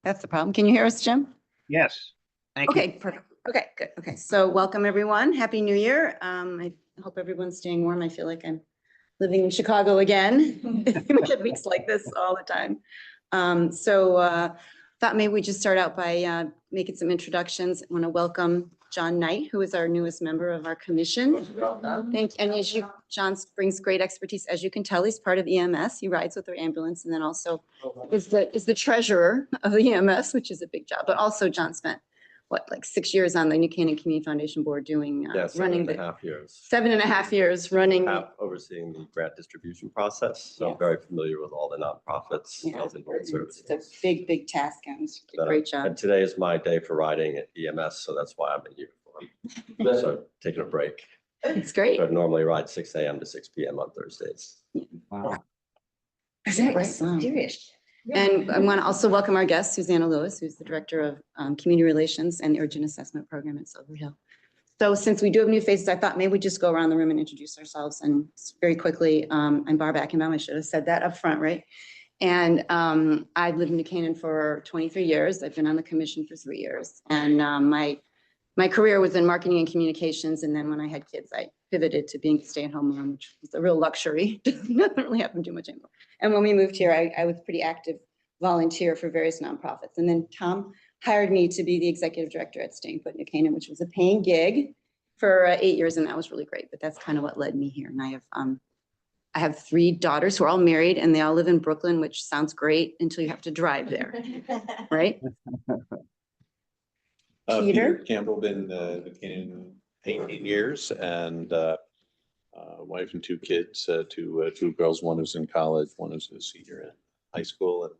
That's the problem. Can you hear us, Jim? Yes, thank you. Okay, perfect. Okay, good. Okay, so welcome everyone. Happy New Year. I hope everyone's staying warm. I feel like I'm living in Chicago again. We get weeks like this all the time. Thought maybe we just start out by making some introductions. I want to welcome John Knight, who is our newest member of our commission. John brings great expertise. As you can tell, he's part of EMS. He rides with our ambulance and then also is the treasurer of the EMS, which is a big job. But also John spent, like 6 years on the New Canaan Community Foundation board doing, running 7.5 years. 7.5 years running. Overseeing the grant distribution process. So I'm very familiar with all the nonprofits. It's a big, big task. And it's a great job. And today is my day for riding at EMS. So that's why I'm in uniform. So taking a break. It's great. So I normally ride 6 a.m. to 6 p.m. on Thursdays. Wow. Serious. And I want to also welcome our guest, Susanna Lewis, who's the Director of Community Relations and the Urgent Assessment Program at Silver Hill. So since we do have new faces, I thought maybe we just go around the room and introduce ourselves. And very quickly, I'm Barb Ackenbaum. I should have said that up front, right? And I've lived in New Canaan for 23 years. I've been on the commission for 3 years. And my career was in marketing and communications. And then when I had kids, I pivoted to being a stay-at-home mom, which was a real luxury. Doesn't really happen too much anymore. And when we moved here, I was pretty active volunteer for various nonprofits. And then Tom hired me to be the executive director at Staying Put New Canaan, which was a paying gig for 8 years. And that was really great. But that's kind of what led me here. And I have 3 daughters who are all married and they all live in Brooklyn, which sounds great until you have to drive there, right? Peter Campbell, been New Canaan 18 years, and wife and 2 kids, two girls. One who's in college, one who's a senior in high school. And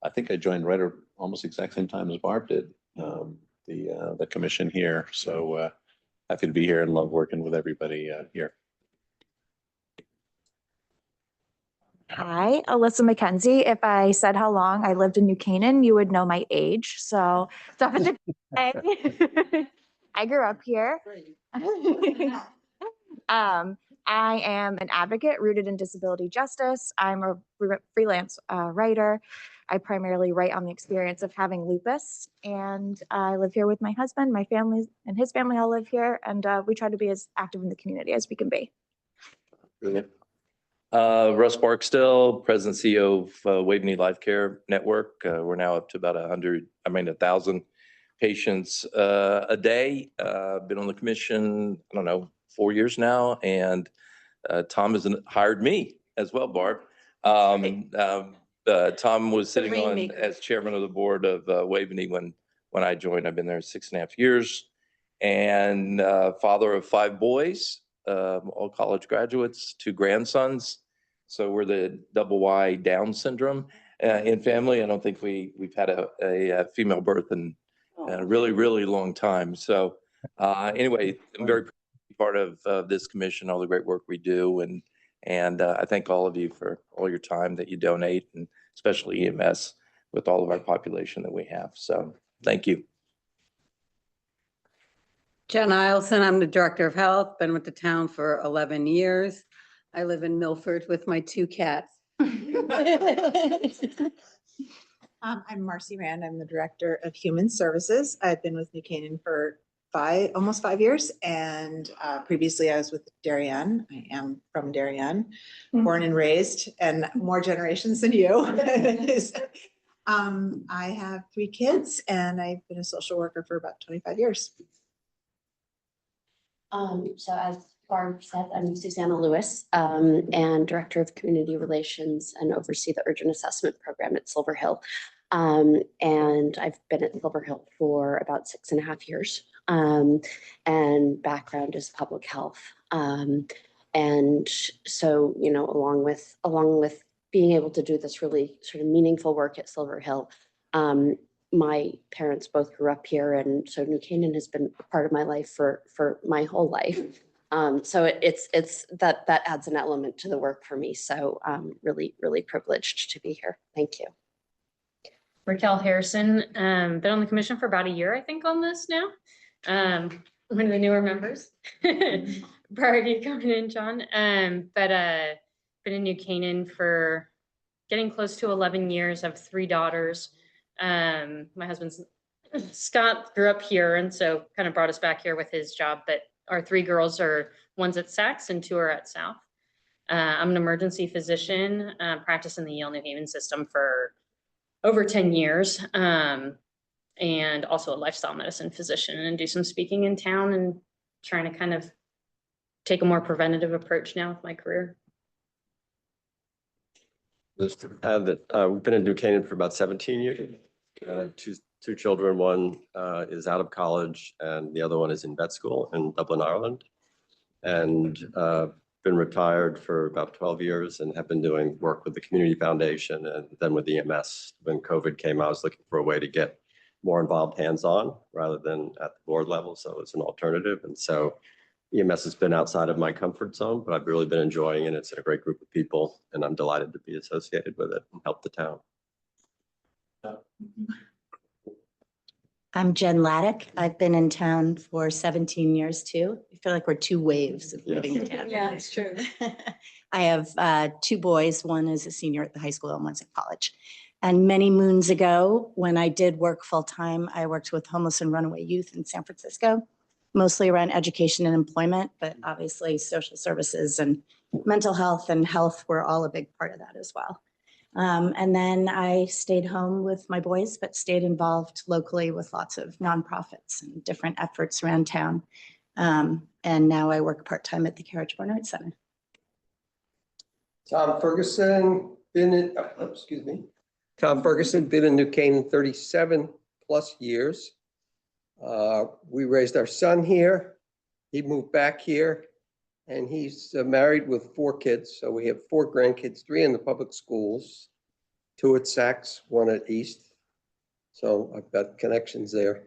I think I joined right at almost exact same time as Barb did, the commission here. So happy to be here and love working with everybody here. Hi, Alyssa McKenzie. If I said how long I lived in New Canaan, you would know my age. So stop at the I grew up here. I am an advocate rooted in disability justice. I'm a freelance writer. I primarily write on the experience of having lupus, and I live here with my husband. My family and his family all live here, and we try to be as active in the community as we can be. Brilliant. Russ Barksdale, President and CEO of Waveney Life Care Network. We're now up to about 1,000 patients a day. Been on the commission, I don't know, 4 years now, and Tom has hired me as well, Barb. Tom was sitting on as chairman of the board of Waveney when I joined. I've been there 6.5 years, and father of 5 boys. All college graduates, 2 grandsons. So we're the double Y Down syndrome in family. I don't think we've had a female birth in a really, really long time. So anyway, I'm very proud to be part of this commission, all the great work we do. And I thank all of you for all your time that you donate, and especially EMS with all of our population that we have. So thank you. Jen Eielson, I'm the Director of Health, been with the town for 11 years. I live in Milford with my 2 cats. I'm Marcy Rand. I'm the Director of Human Services. I've been with New Canaan for almost 5 years, and previously I was with Darien. I am from Darien, born and raised, and more generations than you. I have 3 kids, and I've been a social worker for about 25 years. So as Barb said, I'm Susanna Lewis, and Director of Community Relations, and oversee the Urgent Assessment Program at Silver Hill. And I've been at Silver Hill for about 6.5 years, and background is public health. And so, you know, along with being able to do this really sort of meaningful work at Silver Hill, my parents both grew up here, and so New Canaan has been a part of my life for my whole life. So it's that adds an element to the work for me. So really, really privileged to be here. Thank you. Raquel Harrison, been on the commission for about a year, I think, on this now. One of the newer members prior to you coming in, John. But been in New Canaan for getting close to 11 years. I have 3 daughters. My husband's Scott grew up here and so kind of brought us back here with his job, but our 3 girls one's at Saks and 2 are at South. I'm an emergency physician, practiced in the Yale New Haven system for over 10 years, and also a lifestyle medicine physician, and do some speaking in town and trying to kind of take a more preventative approach now with my career. Just to add that we've been in New Canaan for about 17 years. Two children, one is out of college and the other one is in vet school in Dublin, Ireland. And been retired for about 12 years and have been doing work with the Community Foundation and then with EMS. When COVID came, I was looking for a way to get more involved hands-on rather than at the board level. So it's an alternative. And so EMS has been outside of my comfort zone, but I've really been enjoying it. It's a great group of people and I'm delighted to be associated with it and help the town. I'm Jen Laddick. I've been in town for 17 years too. I feel like we're 2 waves of living in town. Yeah, it's true. I have 2 boys. One is a senior at the high school and one's at college. And many moons ago, when I did work full-time, I worked with homeless and runaway youth in San Francisco, mostly around education and employment, but obviously social services and mental health and health were all a big part of that as well. And then I stayed home with my boys, but stayed involved locally with lots of nonprofits and different efforts around town. And now I work part-time at the Carriage Barn Arts Center. Tom Ferguson, been in, Tom Ferguson, been in New Canaan 37 plus years. We raised our son here. He moved back here and he's married with 4 kids. So we have 4 grandkids, 3 in the public schools, 2 at Saks, 1 at East. So I've got connections there.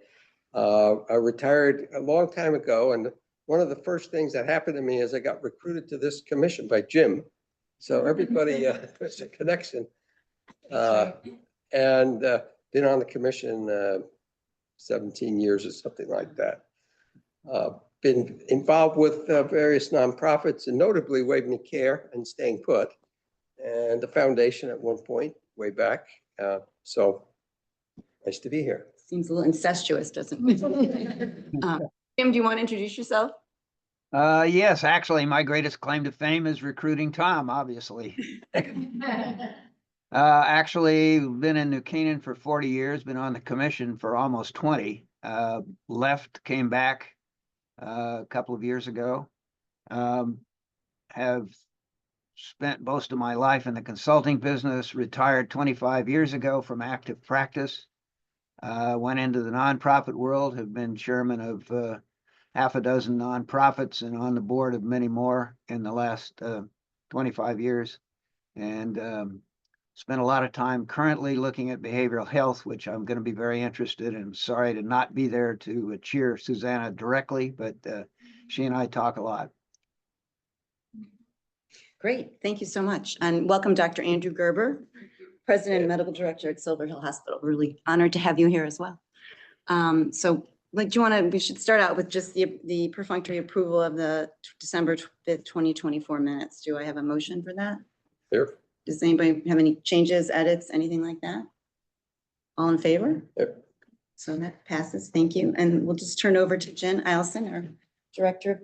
I retired a long time ago. And one of the first things that happened to me is I got recruited to this commission by Jim. So everybody, there's a connection. And been on the commission 17 years or something like that. Been involved with various nonprofits and notably Waveney Care and Staying Put and the foundation at one point way back. So nice to be here. Seems a little incestuous, doesn't it? Jim, do you want to introduce yourself? Yes, actually, my greatest claim to fame is recruiting Tom, obviously. Actually, been in New Canaan for 40 years, been on the commission for almost 20. Left, came back a couple of years ago. Have spent most of my life in the consulting business, retired 25 years ago from active practice. Went into the nonprofit world, have been chairman of half a dozen nonprofits and on the board of many more in the last 25 years. And spent a lot of time currently looking at behavioral health, which I'm going to be very interested in. Sorry to not be there to cheer Susanna directly, but she and I talk a lot. Great, thank you so much. And welcome, Dr. Andrew Gerber, President and Medical Director at Silver Hill Hospital. Really honored to have you here as well. So like, do you want to, we should start out with just the perfunctory approval of the December 5th, 2024 minutes. Do I have a motion for that? There. Does anybody have any changes, edits, anything like that? All in favor? Yep. So that passes, thank you. And we'll just turn over to Jen Eielson, our Director of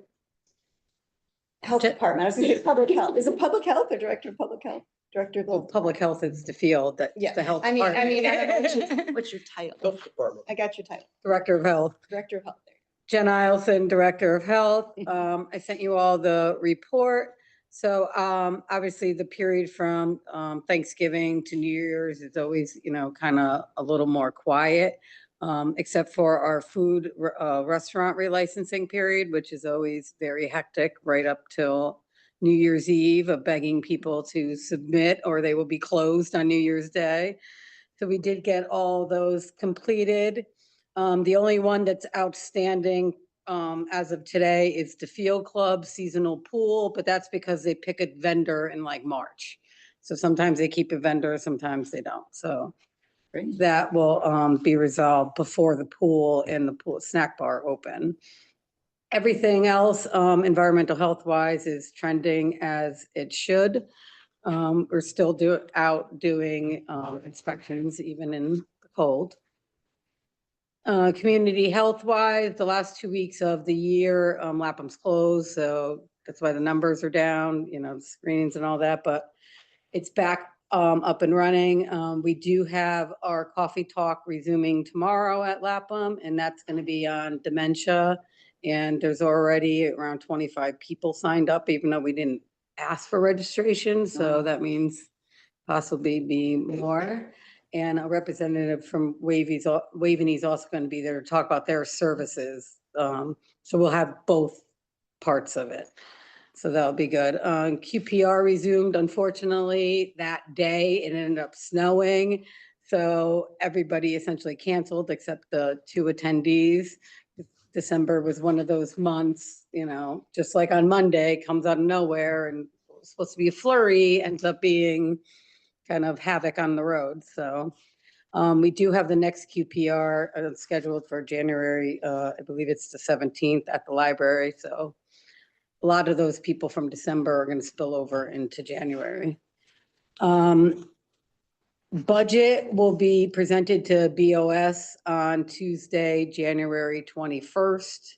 Health Department. I was going to say Public Health. Is it Public Health or Director of Public Health? Director of Well, public health is the field that the health. I don't know department. what's your title? Health Department. I got your title. Director of Health. Director of Health. There. Jen Eielson, Director of Health. I sent you all the report. So obviously the period from Thanksgiving to New Year's is always, kind of a little more quiet, except for our food restaurant relicensing period, which is always very hectic right up till New Year's Eve of begging people to submit or they will be closed on New Year's Day. So we did get all those completed. The only one that's outstanding as of today is the Field Club seasonal pool, but that's because they pick a vendor in like March. So sometimes they keep a vendor, sometimes they don't. So that will be resolved before the pool and the pool snack bar open. Everything else, environmental health wise, is trending as it should. We're still doing inspections even in the cold. Community health wise, the last 2 weeks of the year, Lapham's closed, so that's why the numbers are down, you know, screenings and all that, but it's back up and running. We do have our coffee talk resuming tomorrow at Lapham, and that's going to be on dementia. And there's already around 25 people signed up, even though we didn't ask for registration. So that means possibly be more. And a representative from Waveney is also going to be there to talk about their services. So we'll have both parts of it. So that'll be good. QPR resumed, unfortunately, that day. It ended up snowing. So everybody essentially canceled except the 2 attendees. December was one of those months, you know, just like on Monday, comes out of nowhere and was supposed to be a flurry, ends up being kind of havoc on the road. So we do have the next QPR scheduled for January, I believe it's the 17th at the library. So a lot of those people from December are going to spill over into January. Budget will be presented to BOS on Tuesday, January 21st.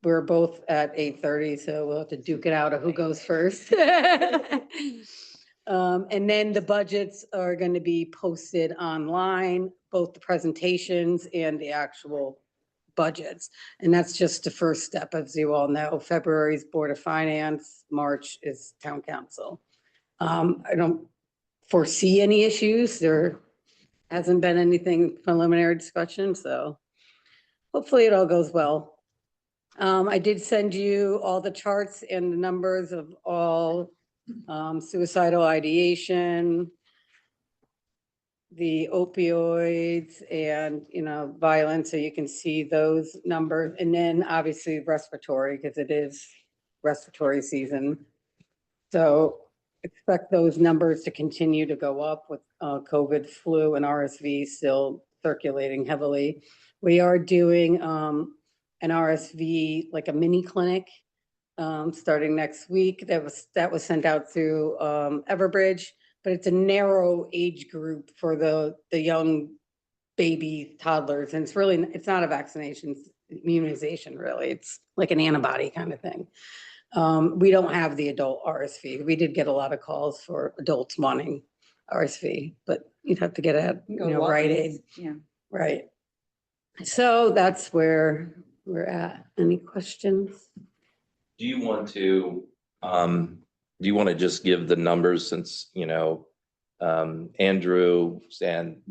We're both at 8:30, so we'll have to duke it out of who goes first. And then the budgets are going to be posted online, both the presentations and the actual budgets. And that's just the first step, as you all know. February's Board of Finance, March is Town Council. I don't foresee any issues. There hasn't been anything preliminary discussion, so hopefully it all goes well. I did send you all the charts and the numbers of all suicidal ideation, the opioids and, you know, violence, so you can see those numbers. And then obviously respiratory, because it is respiratory season. So expect those numbers to continue to go up with COVID, flu, and RSV still circulating heavily. We are doing an RSV, like a mini clinic, starting next week. That was sent out through Everbridge, but it's a narrow age group for the young baby toddlers. And it's not a vaccination, immunization really. It's like an antibody kind of thing. We don't have the adult RSV. We did get a lot of calls for adults wanting RSV, but you'd have to get a, Rite Aid. Yeah. Right. So that's where we're at. Any questions? Do you want to just give the numbers since, Andrew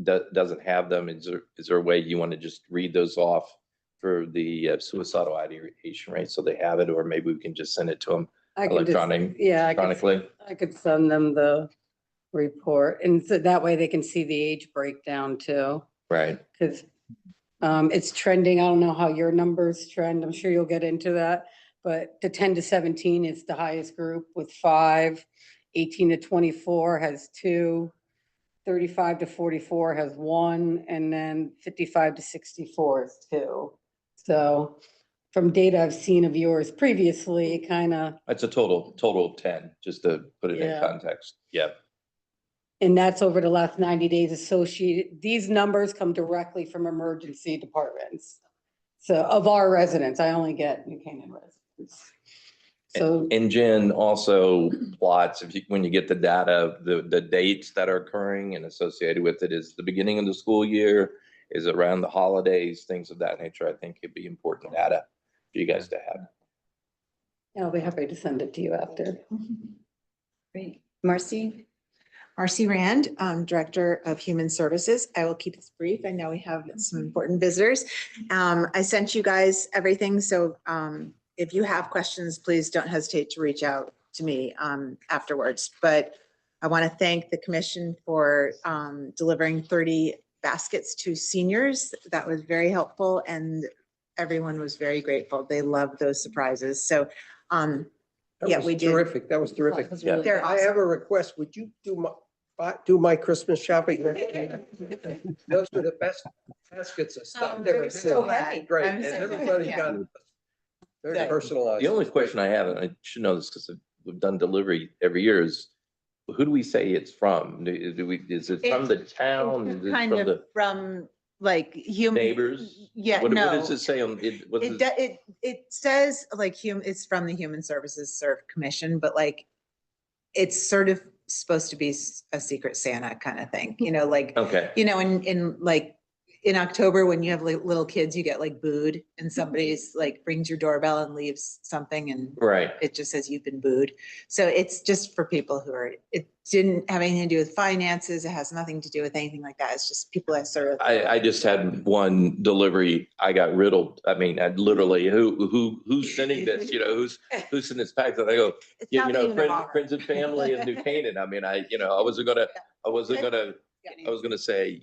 doesn't have them? Is there a way you want to just read those off for the suicidal ideation rate so they have it, or maybe we can just send it to them electronically? I could send them the report, and so that way they can see the age breakdown too. Right. Because it's trending. I don't know how your numbers trend. I'm sure you'll get into that. But the 10 to 17 is the highest group with 5. 18 to 24 has 2. 35 to 44 has 1. And then 55 to 64 is 2. So from data I've seen of yours previously, it kind of. It's a total of 10, just to put it in context. Yeah. And that's over the last 90 days associated. These numbers come directly from emergency departments. So of our residents, I only get New Canaan residents. So. And Jen also plots, when you get the data, the dates that are occurring and associated with it is the beginning of the school year, is around the holidays, things of that nature. I think it'd be important data for you guys to have. I'll be happy to send it to you after. Great. Marcy? Marcy Rand, Director of Human Services. I will keep this brief. I know we have some important visitors. I sent you guys everything. So if you have questions, please don't hesitate to reach out to me afterwards. But I want to thank the commission for delivering 30 baskets to seniors. That was very helpful, and everyone was very grateful. They loved those surprises. So we did. Terrific. That was terrific. Really They're I have a request. Would you do my Christmas shopping? Those were the best baskets of stuff. They were so happy. great. I'm And so everybody happy. got very Good. personalized. The only question I have, and I should know this because we've done delivery every year, is who do we say it's from? Is it from the town? Is it Kind from of the from like human. neighbors? Yeah, What no. does it say on it? What's It says like it's from the Human Services Commission, but like it's sort of supposed to be a secret Santa kind of thing, like, Okay. in like in October when you have like little kids, you get like booed and somebody's like rings your doorbell and leaves something and Right. it just says you've been booed. So it's just for people it didn't have anything to do with finances. It has nothing to do with anything like that. It's just people that sort of. I just had one delivery. I got riddled. I mean, I literally, who's sending this? Who's sending this pack? And I go, It's not the friends and family of New Canaan. I mean, I wasn't gonna say,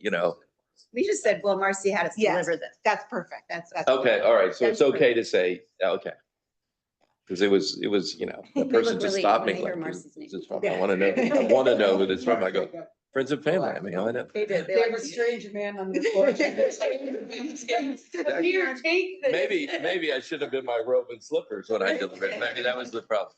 We just said, well, Marcy had us Yes. deliver this. That's perfect. That's. okay, all right. So it's That's okay to say, okay. Because it was, the They person look just really stopped when me they hear like, Marcy's who's name. this from? I want to know who this from. I go, friends and family. I mean, I know. They did. They have a strange man on the porch. Here, take this. Maybe I should have been my robe and slippers when I delivered. Maybe that was the problem.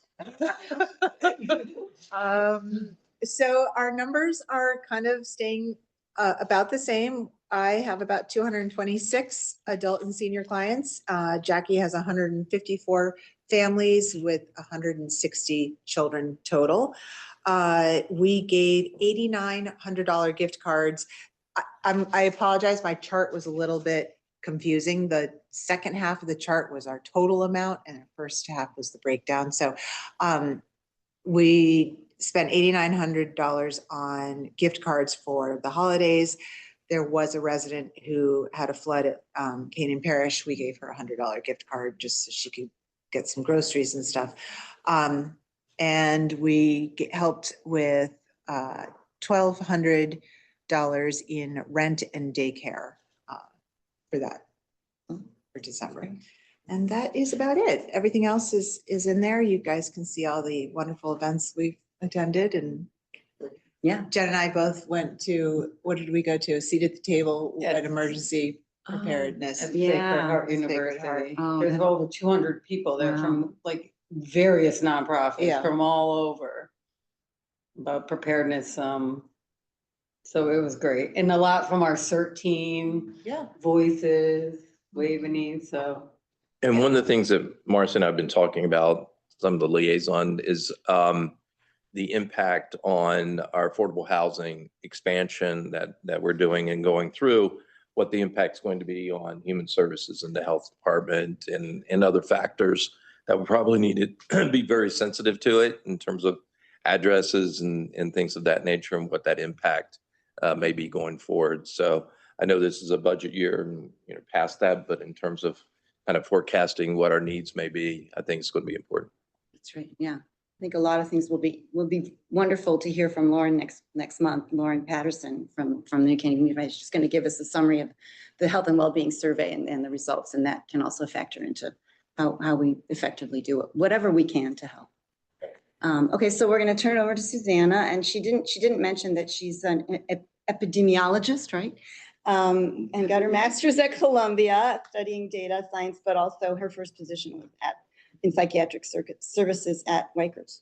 So our numbers are kind of staying about the same. I have about 226 adult and senior clients. Jackie has 154 families with 160 children total. We gave $8,900 gift cards. I apologize, my chart was a little bit confusing. The second half of the chart was our total amount and the first half was the breakdown. So we spent $8,900 on gift cards for the holidays. There was a resident who had a flood at Canaan Parish. We gave her $100 gift card just so she could get some groceries and stuff. And we helped with $1,200 in rent and daycare for that for December. And that is about it. Everything else is in there. You guys can see all the wonderful events we've attended and Yeah. Jen and I both went to, what did we go to? A seat at the table at emergency preparedness. At Yeah. Sacred Heart Sacred University. Heart. Oh, There's yeah. over 200 people there from like various nonprofits Yeah. from all over about preparedness. So it was great. And a lot from our CERT team, Yeah. Voices, Waveney, so. And one of the things that Marcy and I have been talking about, some of the liaison, is the impact on our affordable housing expansion that we're doing and going through, what the impact's going to be on human services and the health department and other factors that we probably need to be very sensitive to it in terms of addresses and things of that nature and what that impact may be going forward. So I know this is a budget year and past that, but in terms of kind of forecasting what our needs may be, I think it's going to be important. That's right. Yeah. I think a lot of things will be wonderful to hear from Lauren next month. Lauren Patterson from the New Canaan Community College. She's going to give us a summary of the health and well-being survey and the results, and that can also factor into how we effectively do it, whatever we can to help. Okay, so we're going to turn it over to Susanna, and she didn't mention that she's an epidemiologist, right? And got her master's at Columbia studying data science, but also her first position was in psychiatric services at Rikers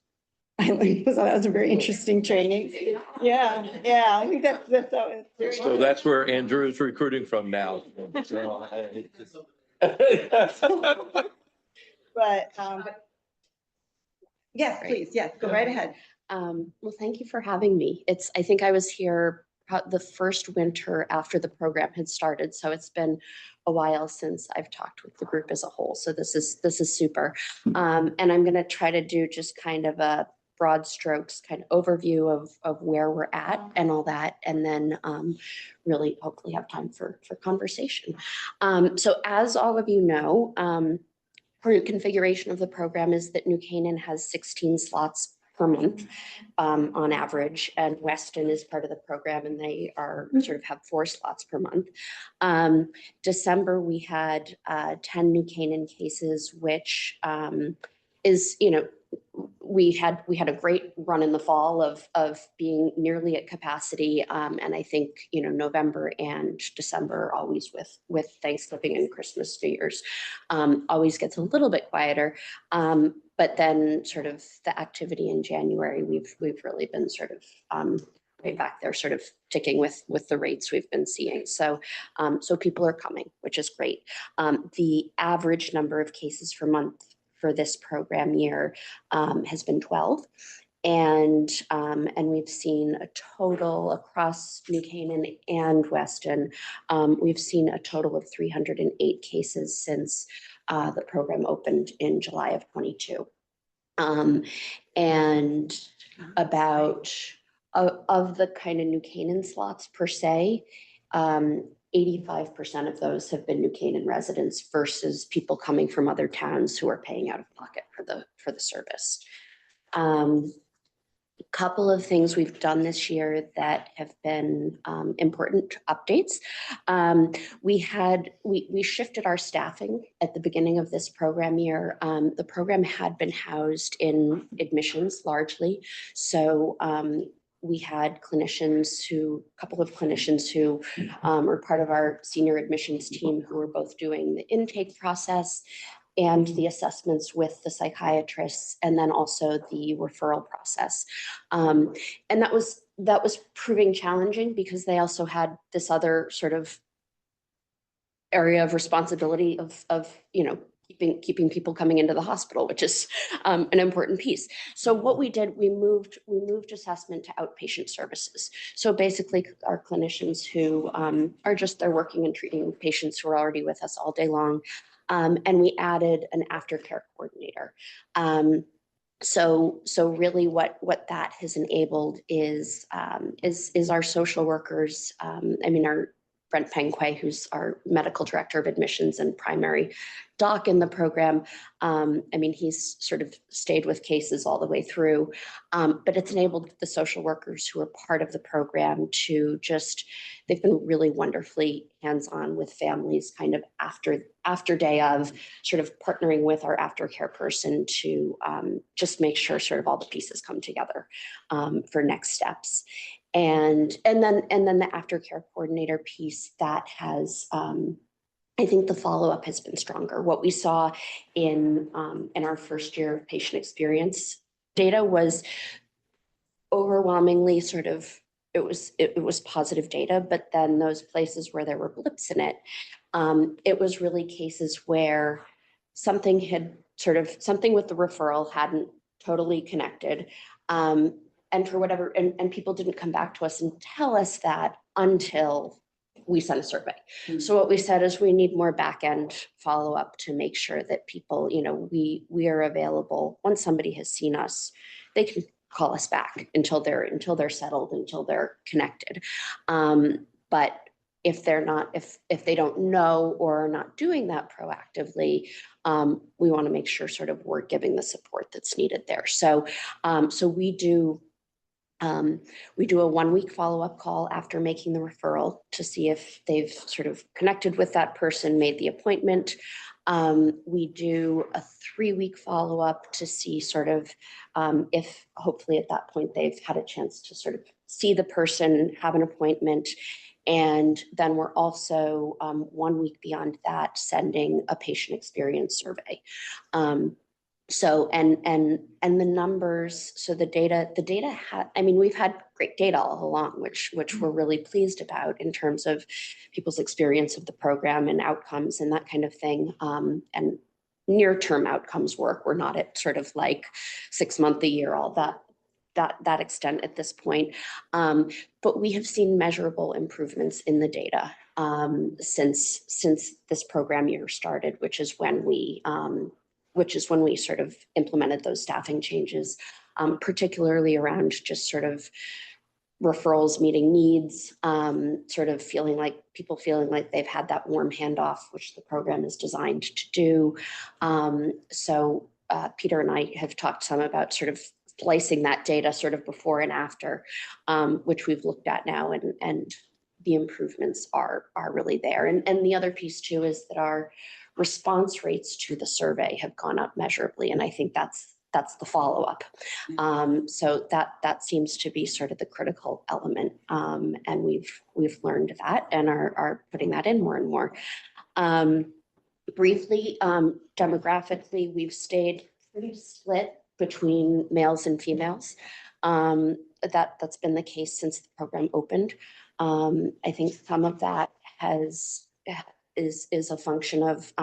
Island. So that was a very interesting training. Yeah, I think that's how it's. So that's where Andrew is recruiting from now. But yes, please, yes, go right ahead. Well, thank you for having me. I think I was here the first winter after the program had started. So it's been a while since I've talked with the group as a whole. So this is super. And I'm going to try to do just kind of a broad strokes kind of overview of where we're at and all that. And then really hopefully have time for conversation. So as all of you know, current configuration of the program is that New Canaan has 16 slots per month on average, and Weston is part of the program and they are sort of have 4 slots per month. December, we had 10 New Canaan cases, which you know, we had a great run in the fall of being nearly at capacity. And I think, you know, November and December always with Thanksgiving and Christmas, New Year's, always gets a little bit quieter. But then sort of the activity in January, we've really been sort of right back there, sort of ticking with the rates we've been seeing. So people are coming, which is great. The average number of cases per month for this program year has been 12. And we've seen a total across New Canaan and Weston, we've seen a total of 308 cases since the program opened in July of 22. And about of the kind of New Canaan slots per se, 85% of those have been New Canaan residents versus people coming from other towns who are paying out of pocket for the service. A couple of things we've done this year that have been important updates. We shifted our staffing at the beginning of this program year. The program had been housed in admissions largely. So we had a couple of clinicians who were part of our senior admissions team who were both doing the intake process and the assessments with the psychiatrists, and then also the referral process. And that was proving challenging because they also had this other sort of area of responsibility of you know, keeping people coming into the hospital, which is an important piece. So what we did, we moved assessment to outpatient services. So basically our clinicians who they're working and treating patients who are already with us all day long. And we added an aftercare coordinator. So really what that has enabled is our social workers. Our Brent Pengquay, who's our medical director of admissions and primary doc in the program. He's sort of stayed with cases all the way through, but it's enabled the social workers who are part of the program to they've been really wonderfully hands-on with families kind of after day of, sort of partnering with our aftercare person to just make sure sort of all the pieces come together for next steps. And then the aftercare coordinator piece that has, I think the follow-up has been stronger. What we saw in our first year of patient experience data was overwhelmingly sort of, it was positive data, but then those places where there were blips in it was really cases where something with the referral hadn't totally connected. And for whatever, and people didn't come back to us and tell us that until we sent a survey. Mm-hmm. So what we said is we need more back-end follow-up to make sure that people, you know, we are available. Once somebody has seen us, they can call us back until they're settled, until they're connected. But if they're not, if they don't know or are not doing that proactively, we want to make sure sort of we're giving the support that's needed there. So we do a 1 week follow-up call after making the referral to see if they've sort of connected with that person, made the appointment. We do a 3 week follow-up to see sort of if hopefully at that point they've had a chance to sort of see the person, have an appointment. And then we're also 1 week beyond that sending a patient experience survey. So the numbers, so the data we've had great data all along, which we're really pleased about in terms of people's experience of the program and outcomes and that kind of thing. And near-term outcomes work. We're not at sort of like 6 month a year, all that extent at this point. But we have seen measurable improvements in the data since this program year started, which is when we sort of implemented those staffing changes, particularly around just sort of referrals meeting needs, sort of people feeling like they've had that warm handoff, which the program is designed to do. So Peter and I have talked some about sort of slicing that data sort of before and after, which we've looked at now, and the improvements are really there. And the other piece too is that our response rates to the survey have gone up measurably. And I think that's the follow-up. So that seems to be sort of the critical element. And we've learned that and are putting that in more and more. Briefly, demographically, we've stayed pretty split between males and females. That's been the case since the program opened. I think some of that is a function of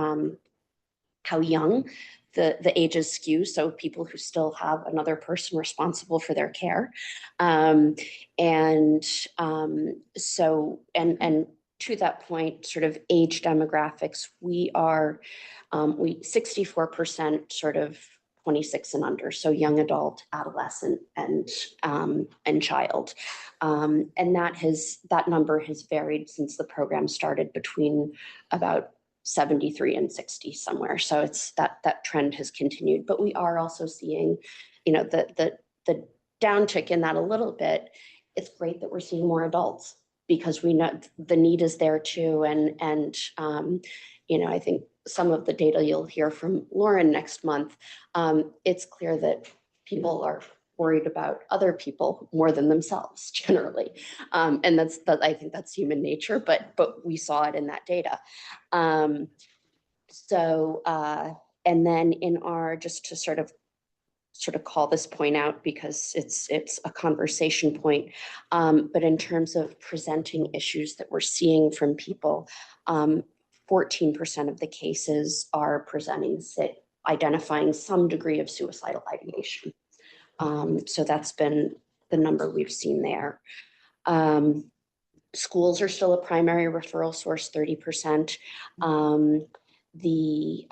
how young the ages skew. So people who still have another person responsible for their care. To that point, sort of age demographics, we 64% sort of 26 and under, so young adult, adolescent, and child. And that number has varied since the program started between about 73 and 60 somewhere. So it's that trend has continued, but we are also seeing, the downtick in that a little bit. It's great that we're seeing more adults because we know the need is there too. And I think some of the data you'll hear from Lauren next month, it's clear that people are worried about other people more than themselves generally. And I think that's human nature, but we saw it in that data. And then in our, just to sort of call this point out because it's a conversation point, but in terms of presenting issues that we're seeing from people, 14% of the cases are presenting, identifying some degree of suicidal ideation. So that's been the number we've seen there. Schools are still a primary referral source, 30%. The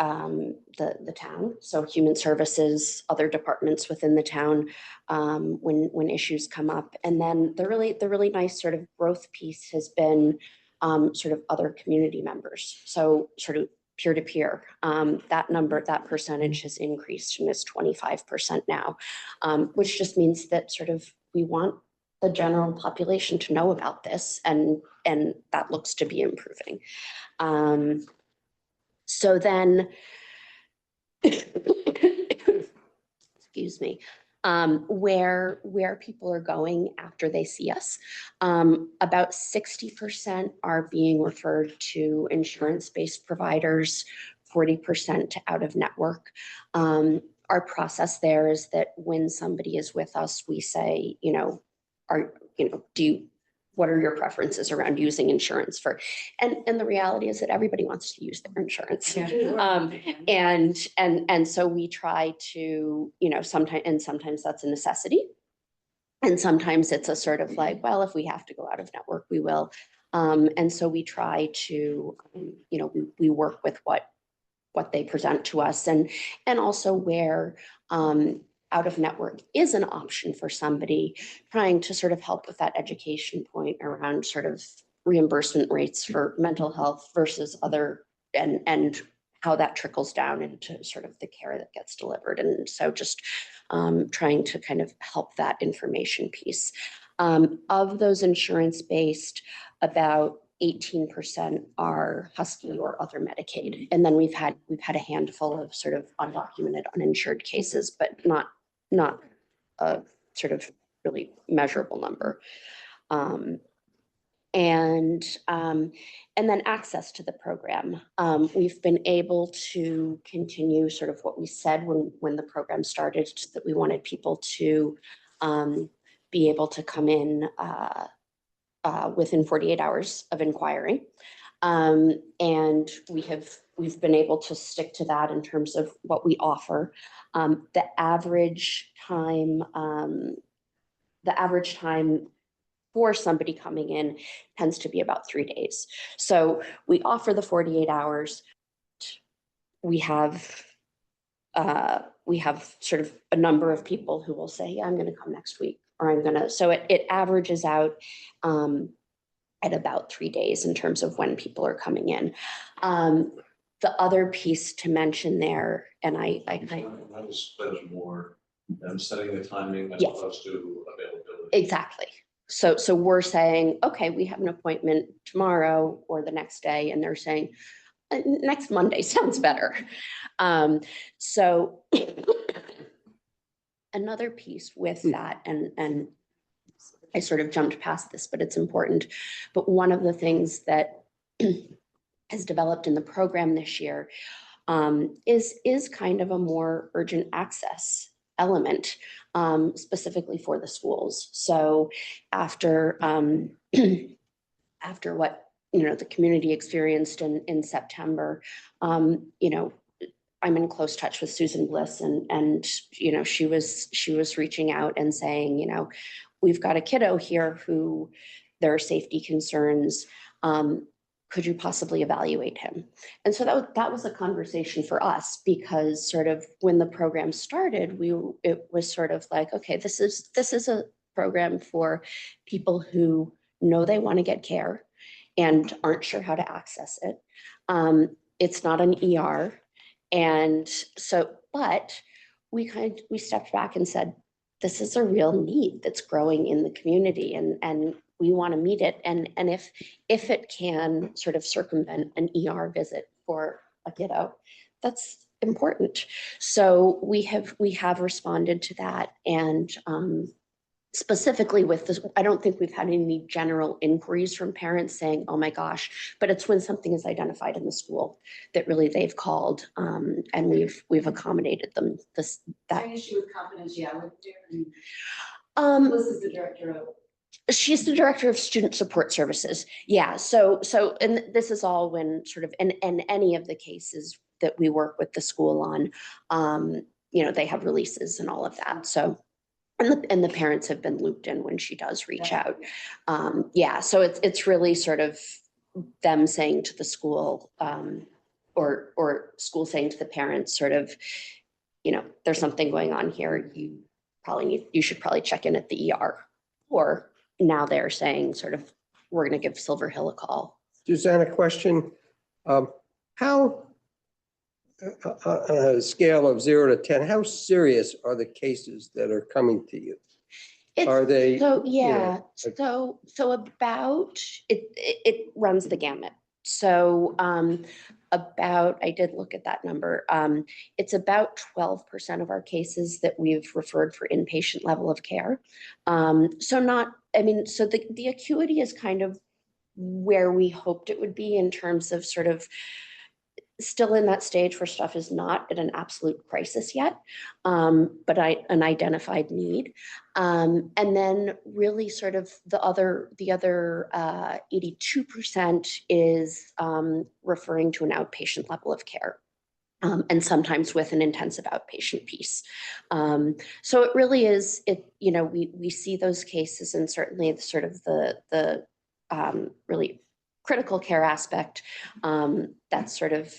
town, so human services, other departments within the town, when issues come up. And then the really nice sort of growth piece has been sort of other community members. So sort of peer-to-peer, that percentage has increased and is 25% now, which just means that sort of we want the general population to know about this, and that looks to be improving. So then, excuse me, where people are going after they see us, about 60% are being referred to insurance-based providers, 40% to out-of-network. Our process there is that when somebody is with us, we say, what are your preferences around using insurance for? And the reality is that everybody wants to use their insurance. Yeah. And so we try to, sometimes that's a necessity. And sometimes it's a sort of like, well, if we have to go out of network, we will. And so we try to, we work with what they present to us, and also where out of network is an option for somebody, trying to sort of help with that education point around sort of reimbursement rates for mental health versus other, and how that trickles down into sort of the care that gets delivered. And so just trying to kind of help that information piece. Of those insurance-based, about 18% are Husky or other Medicaid. And then we've had a handful of sort of undocumented, uninsured cases, but not a sort of really measurable number. And then access to the program. We've been able to continue sort of what we said when the program started, that we wanted people to be able to come in within 48 hours of inquiring. And we've been able to stick to that in terms of what we offer. The average time for somebody coming in tends to be about 3 days. So we offer the 48 hours. We have sort of a number of people who will say, yeah, I'm going to come next week, or so it averages out at about 3 days in terms of when people are coming in. The other piece to mention there, and That was more setting the timing as Yes. opposed to availability. Exactly. So we're saying, okay, we have an appointment tomorrow or the next day, and they're saying, next Monday sounds better. So another piece with that, and I sort of jumped past this, but it's important. But one of the things that has developed in the program this year is kind of a more urgent access element, specifically for the schools. So after after what the community experienced in September, I'm in close touch with Susan Bliss, and she was reaching out and saying, we've got a kiddo here who there are safety concerns. Could you possibly evaluate him? And so that was a conversation for us, because sort of when the program started, it was sort of like, okay, this is a program for people who know they want to get care and aren't sure how to access it. It's not an ER. And so, but we stepped back and said, this is a real need that's growing in the community, and we want to meet it. And if it can sort of circumvent an ER visit for a kiddo, that's important. So we have responded to that, and specifically with this, I don't think we've had any general inquiries from parents saying, oh my gosh, but it's when something is identified in the school that really they've called, and we've accommodated them. That issue with confidentiality. This is the director of. She's the director of student support services. Yeah. So, and this is all when sort of, in any of the cases that we work with the school on, they have releases and all of that. So, and the parents have been looped in when she does reach out. Yeah. So it's really sort of them saying to the school, or school saying to the parents, sort of, there's something going on here. You should probably check in at the ER. Or now they're saying sort of, we're going to give Silver Hill a call. Susanna, question. How, on a scale of 0 to 10, how serious are the cases that are coming to you? Are they? So, yeah, so about, it runs the gamut. So I did look at that number. It's about 12% of our cases that we've referred for inpatient level of care. So the acuity is kind of where we hoped it would be, in terms of sort of still in that stage where stuff is not at an absolute crisis yet, but an identified need. And then really sort of the other 82% is referring to an outpatient level of care. And sometimes with an intensive outpatient piece. So it really is, we see those cases, and certainly the sort of the really critical care aspect, that's sort of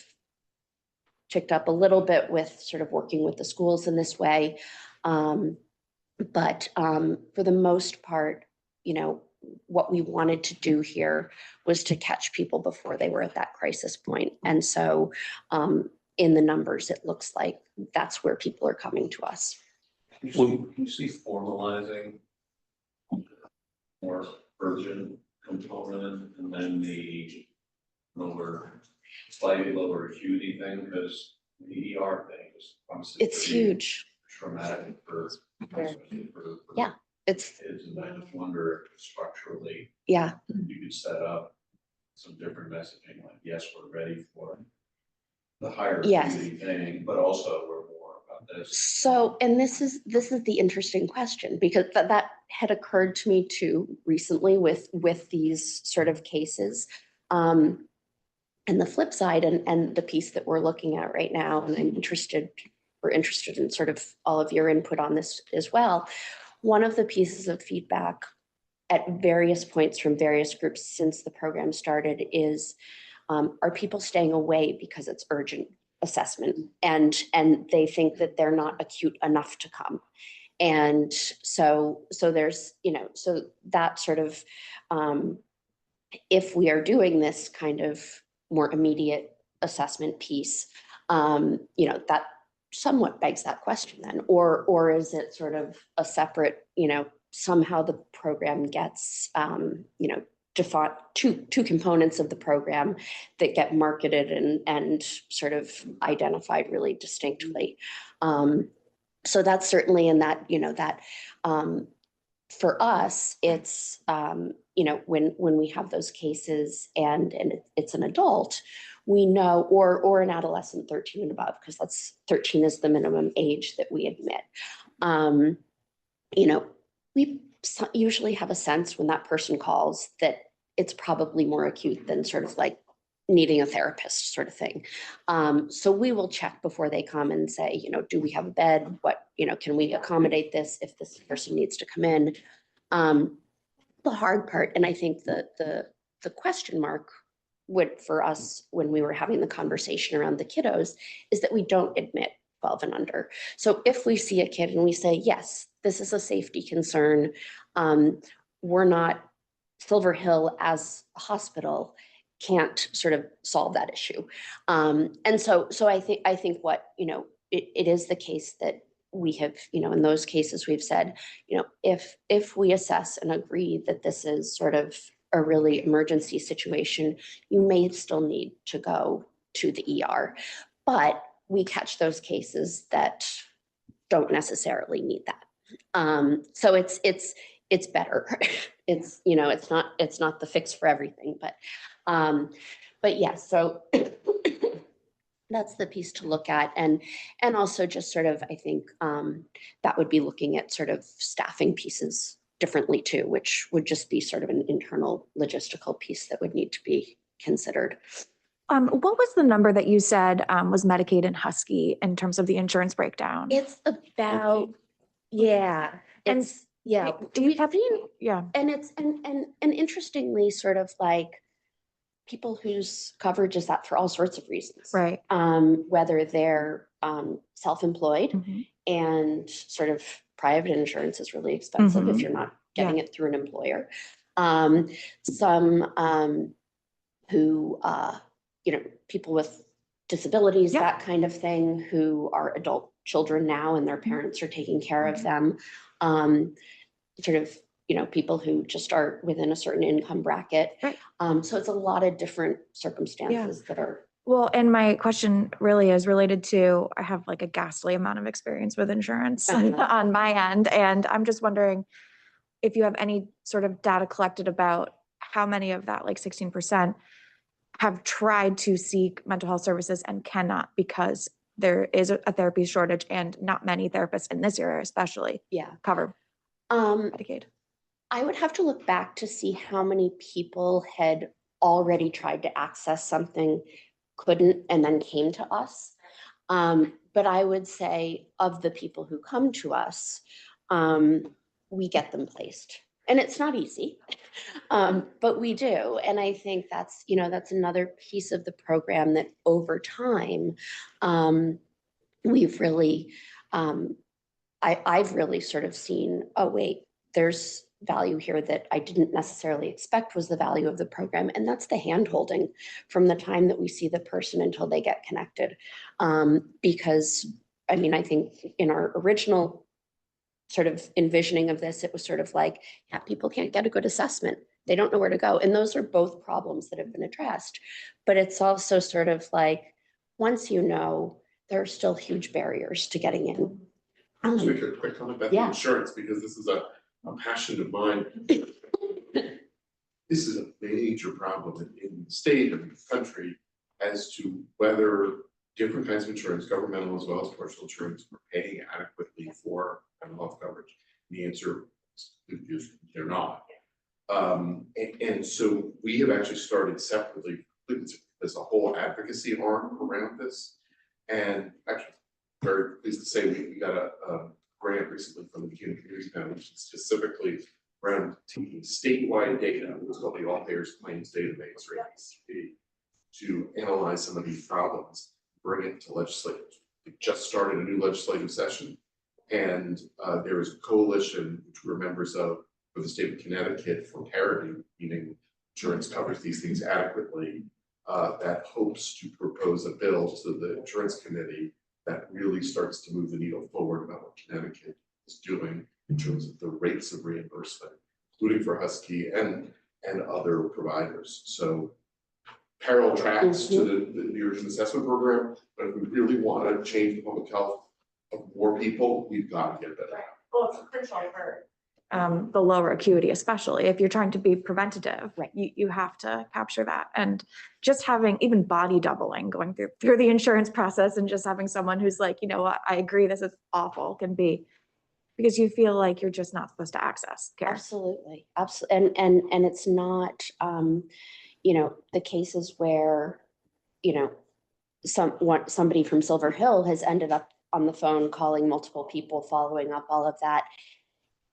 ticked up a little bit with sort of working with the schools in this way. But for the most part, what we wanted to do here was to catch people before they were at that crisis point. And so in the numbers, it looks like that's where people are coming to us. You see formalizing more urgent component, and then the slightly lower acuity thing, because the ER thing is obviously it's huge. Traumatic for Yeah, it's kids, and I just wonder if structurally, yeah, you could set up some different messaging, like, yes, we're ready for the higher acuity thing, but also we're more about this. So, and this is the interesting question, because that had occurred to me too recently with these sort of cases. And the flip side, and the piece that we're looking at right now, and we're interested in sort of all of your input on this as well. One of the pieces of feedback at various points from various groups since the program started is, are people staying away because it's urgent assessment, and they think that they're not acute enough to come. And so there's, so that sort of, if we are doing this kind of more immediate assessment piece, that somewhat begs that question then, or is it sort of a separate, somehow the program gets, two components of the program that get marketed and sort of identified really distinctly. So that's certainly in that, that for us, it's, when we have those cases and it's an adult, we know, or an adolescent 13 and above, because 13 is the minimum age that we admit. We usually have a sense when that person calls that it's probably more acute than sort of like needing a therapist sort of thing. So we will check before they come and say, do we have a bed? What, can we accommodate this if this person needs to come in? The hard part, and I think the question mark for us when we were having the conversation around the kiddos is that we don't admit 12 and under. So if we see a kid and we say, yes, this is a safety concern, we're not, Silver Hill as a hospital can't sort of solve that issue. And so I think what, it is the case that we have, in those cases we've said, if we assess and agree that this is sort of a really emergency situation, you may still need to go to the ER, but we catch those cases that don't necessarily need that. So it's better. It's, it's not the fix for everything, but yes, so that's the piece to look at. And also just sort of, I think that would be looking at sort of staffing pieces differently too, which would just be sort of an internal logistical piece that would need to be considered. What was the number that you said was Medicaid and Husky in terms of the insurance breakdown? It's about, yeah. It's, yeah. Do you have, yeah. And it's, and interestingly, sort of like people whose coverage is that for all sorts of reasons. Right. Whether they're self-employed and sort of private insurance is really expensive if you're not getting it through an employer. Some who, people with disabilities, that kind of thing, who are adult children now and their parents are taking care of them. Sort of, people who just are within a certain income bracket. Right. So it's a lot of different circumstances that are. Well, and my question really is related to, I have like a ghastly amount of experience with insurance on my end. And I'm just wondering if you have any sort of data collected about how many of that, like 16%, have tried to seek mental health services and cannot because there is a therapy shortage and not many therapists in this area especially cover Medicaid. I would have to look back to see how many people had already tried to access something, couldn't, and then came to us. But I would say of the people who come to us, we get them placed. And it's not easy, but we do. And I think that's, that's another piece of the program that over time, we've really, I've really sort of seen, oh, wait, there's value here that I didn't necessarily expect was the value of the program. And that's the hand-holding from the time that we see the person until they get connected. Because, I mean, I think in our original sort of envisioning of this, it was sort of like, yeah, people can't get a good assessment. They don't know where to go. And those are both problems that have been addressed. But it's also sort of like, once there are still huge barriers to getting in. Just make a quick comment about the insurance, because this is a passion of mine. This is a major problem in the state and the country as to whether different kinds of insurance, governmental as well as commercial insurance, are paying adequately for mental health coverage. The answer is they're not. And so we have actually started separately. There's a whole advocacy arm around this. And actually, very pleased to say we got a grant recently from the McKinney Community Foundation specifically around taking statewide data, what's called the All Payers Claims Database, or APCD, to analyze some of these problems, bring it to legislators. We just started a new legislative session, and there is a coalition, which we're members of, for the state of Connecticut for parity, meaning insurance covers these things adequately, that hopes to propose a bill to the insurance committee that really starts to move the needle forward about what Connecticut is doing in terms of the rates of reimbursement, including for Husky and and other providers. So parallel tracks to the urgent assessment program, but if we really want to change the public health of more people, we've got to get better. Well, it's crucial for the lower acuity, especially if you're trying to be preventative. Right. You have to capture that. And just having even body doubling going through the insurance process and just having someone who's like, you know what, I agree, this is awful, can be, because you feel like you're just not supposed to access care. Absolutely, absolutely. And it's not, you know, the cases where, you know, somebody from Silver Hill has ended up on the phone calling multiple people, following up, all of that.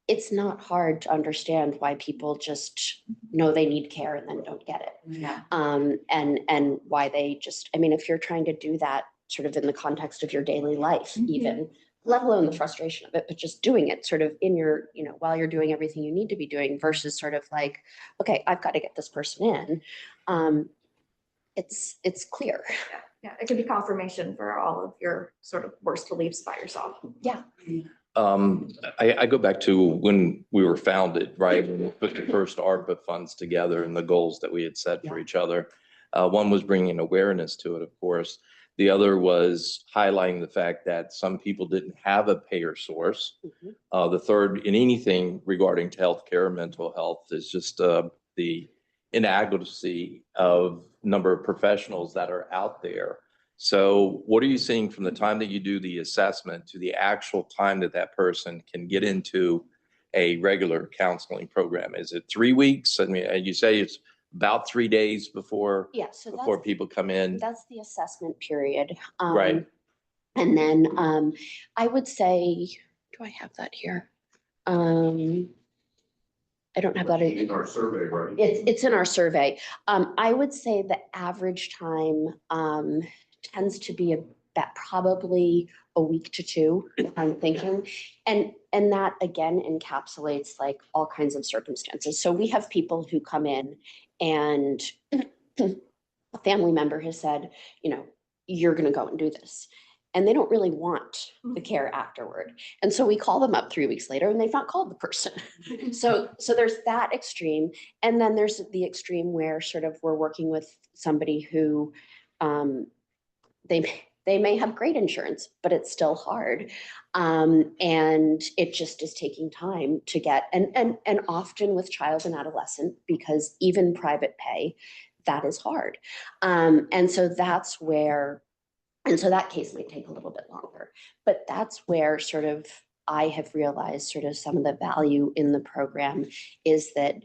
It's not hard to understand why people just know they need care and then don't get it. Yeah. And why they just, I mean, if you're trying to do that sort of in the context of your daily life, even, let alone the frustration of it, but just doing it sort of in your, you know, while you're doing everything you need to be doing versus sort of like, okay, I've got to get this person in. It's clear. Yeah, it can be confirmation for all of your sort of worst beliefs about yourself. Yeah. I go back to when we were founded, right? When we put the first ARPA funds together and the goals that we had set for each other. One was bringing awareness to it, of course. The other was highlighting the fact that some people didn't have a payer source. The third, in anything regarding to healthcare, mental health, is just the inadequacy of number of professionals that are out there. So what are you seeing from the time that you do the assessment to the actual time that that person can get into a regular counseling program? Is it 3 weeks? I mean, you say it's about 3 days before, So before people come in. that's the assessment period. Right. And then I would say, do I have that here? I don't have that. In our survey, right? It's in our survey. I would say the average time tends to be about probably a week to 2, if I'm thinking. And that again encapsulates like all kinds of circumstances. So we have people who come in and a family member has said, you know, you're going to go and do this. And they don't really want the care afterward. And so we call them up 3 weeks later and they've not called the person. So there's that extreme. And then there's the extreme where sort of we're working with somebody who they may have great insurance, but it's still hard. And it just is taking time to get, and often with child and adolescent, because even private pay, that is hard. And so that's where, and so that case might take a little bit longer, but that's where sort of I have realized sort of some of the value in the program is that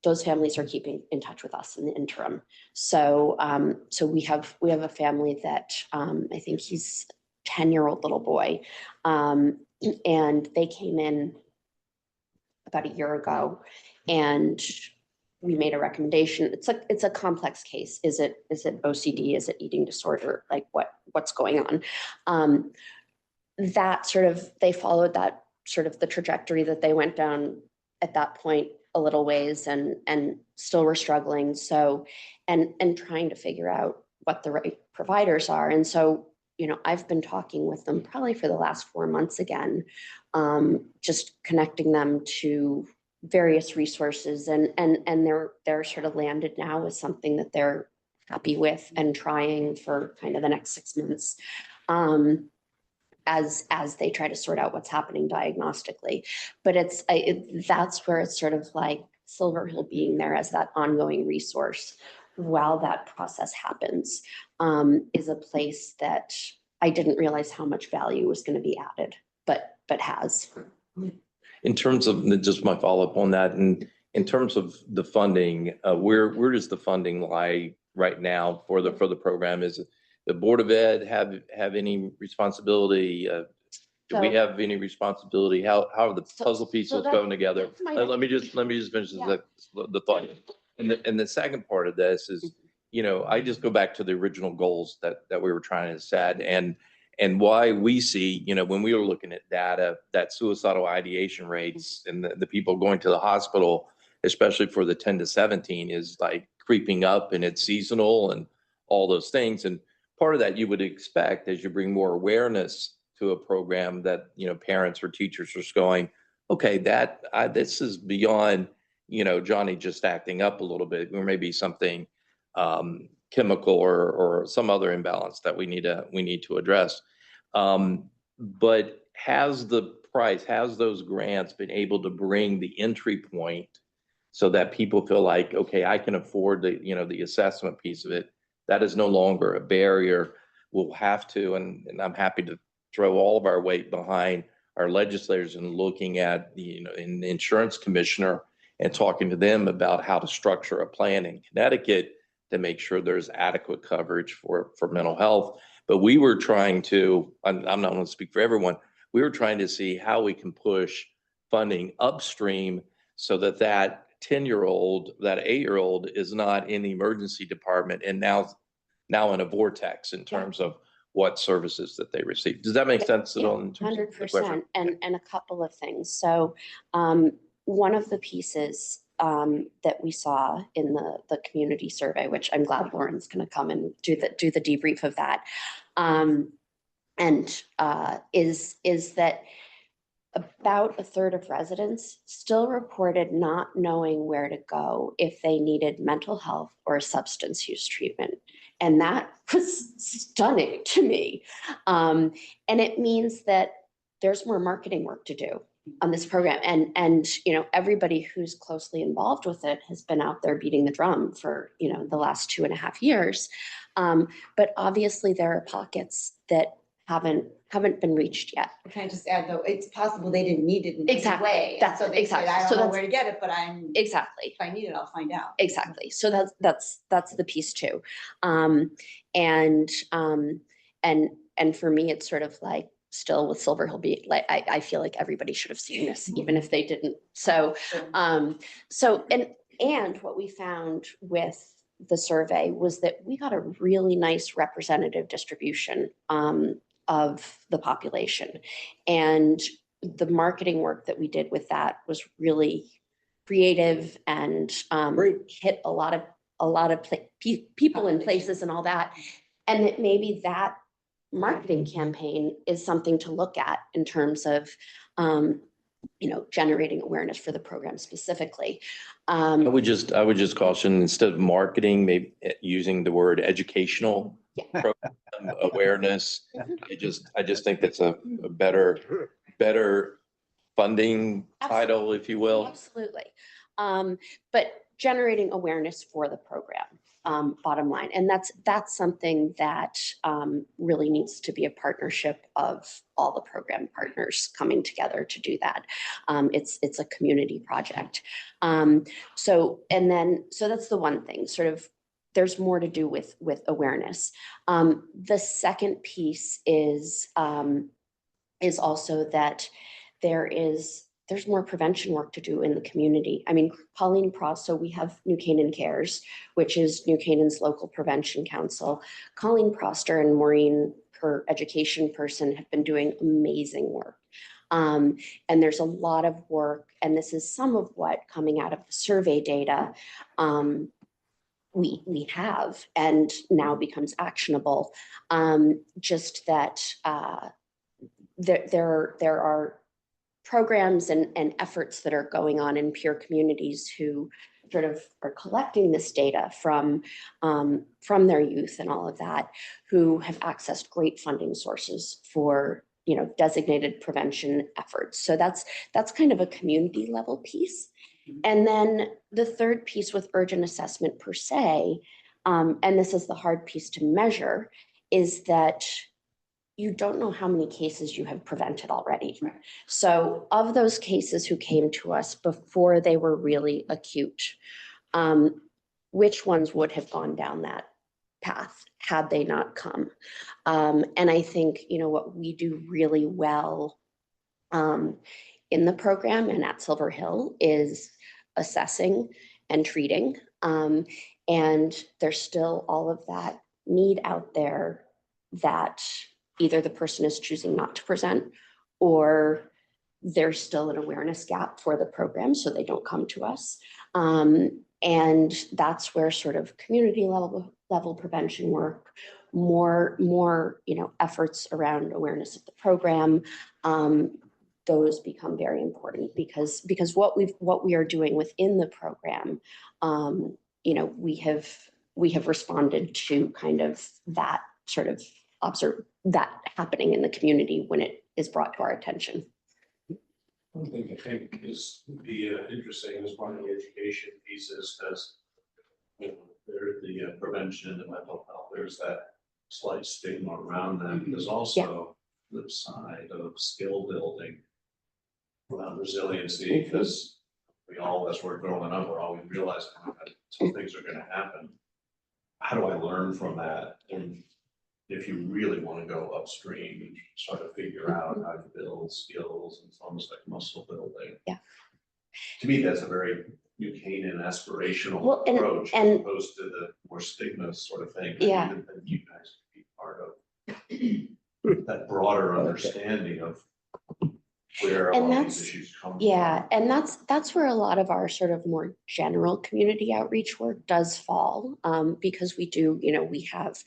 those families are keeping in touch with us in the interim. So so we have a family that I think he's a 10-year-old little boy, and they came in about a year ago, and we made a recommendation. It's a complex case. Is it OCD? Is it eating disorder? Like what's going on? That sort of, they followed that sort of the trajectory that they went down at that point a little ways, and still were struggling. So, and trying to figure out what the right providers are. And so, you know, I've been talking with them probably for the last 4 months again, just connecting them to various resources, and they're sort of landed now with something that they're happy with and trying for kind of the next 6 months. As they try to sort out what's happening diagnostically. But that's where it's sort of like Silver Hill being there as that ongoing resource while that process happens, is a place that I didn't realize how much value was going to be added, but has. In terms of, just my follow-up on that, and in terms of the funding, where does the funding lie right now for the program? Is it the Board of Ed have any responsibility? Do we have any responsibility? How are the puzzle pieces going together? Let me just finish the thought. And the second part of this is, you know, I just go back to the original goals that we were trying to set, and why we see, you know, when we were looking at data, that suicidal ideation rates and the people going to the hospital, especially for the 10 to 17, is like creeping up, and it's seasonal and all those things. And part of that you would expect as you bring more awareness to a program that, you know, parents or teachers are just going, okay, this is beyond, Johnny just acting up a little bit, or maybe something chemical or some other imbalance that we need to address. But has those grants been able to bring the entry point so that people feel like, okay, I can afford the assessment piece of it? That is no longer a barrier. We'll have to, and I'm happy to throw all of our weight behind our legislators and looking at an insurance commissioner and talking to them about how to structure a plan in Connecticut to make sure there's adequate coverage for mental health. But we were trying to, I'm not going to speak for everyone, we were trying to see how we can push funding upstream so that 10-year-old, that 8-year-old is not in the emergency department and now in a vortex in terms of what services that they receive. Does that make sense at all? 100%. And a couple of things. So one of the pieces that we saw in the community survey, which I'm glad Lauren's going to come and do the debrief of that, is that about a third of residents still reported not knowing where to go if they needed mental health or substance use treatment. And that was stunning to me. And it means that there's more marketing work to do on this program. And everybody who's closely involved with it has been out there beating the drum for, the last 2.5 years. But obviously there are pockets that haven't been reached yet. Can I just add though, it's possible they didn't need it in any Exactly. way. That's so they exactly. said, I So don't know that's where to get it, but I'm exactly. if I need it, I'll find out. Exactly. So that's the piece too. And for me, it's sort of like still with Silver Hill Beach, like I feel like everybody should have seen this, even if they didn't. So and what we found with the survey was that we got a really nice representative distribution of the population. And the marketing work that we did with that was really creative and hit a lot of people in places and all that. And that maybe that marketing campaign is something to look at in terms of generating awareness for the program specifically. I would just caution, instead of marketing, maybe using the word educational program awareness. I just think that's a better funding title, if you will. Absolutely. But generating awareness for the program, bottom line. And that's something that really needs to be a partnership of all the program partners coming together to do that. It's a community project. So that's the one thing, sort of, there's more to do with awareness. The second piece is also that there's more prevention work to do in the community. I mean, Colleen Prost, so we have New Canaan Cares, which is New Canaan's local prevention council. Colleen Proster and Maureen, her education person, have been doing amazing work. And there's a lot of work, and this is some of what coming out of the survey data we have and now becomes actionable. Just that there are programs and efforts that are going on in peer communities who sort of are collecting this data from their youth and all of that, who have accessed great funding sources for designated prevention efforts. So that's kind of a community level piece. And then the third piece with urgent assessment per se, and this is the hard piece to measure, is that you don't know how many cases you have prevented already. Right. So of those cases who came to us before they were really acute, which ones would have gone down that path had they not come? And I think, what we do really well in the program and at Silver Hill is assessing and treating. And there's still all of that need out there that either the person is choosing not to present, or there's still an awareness gap for the program, so they don't come to us. And that's where sort of community level prevention work, more efforts around awareness of the program, those become very important because what we are doing within the program, you know, we have responded to kind of that sort of that happening in the community when it is brought to our attention. One thing I think is be interesting as part of the education pieces, because you know, there's the prevention and the mental health, there's that slight stigma around that. There's also the side of skill building around resiliency, because we all, as we're growing up, we're always realizing that some things are gonna happen. How do I learn from that? And if you really want to go upstream and start to figure out how to build skills, and it's almost like muscle building. Yeah. To me, that's a very New Canaan aspirational Well, approach and as opposed to the more stigma sort of thing. Yeah. I think that you guys can be part of that broader understanding of where And all that's- these issues come from. Yeah, and that's where a lot of our sort of more general community outreach work does fall, because we do, you know, we have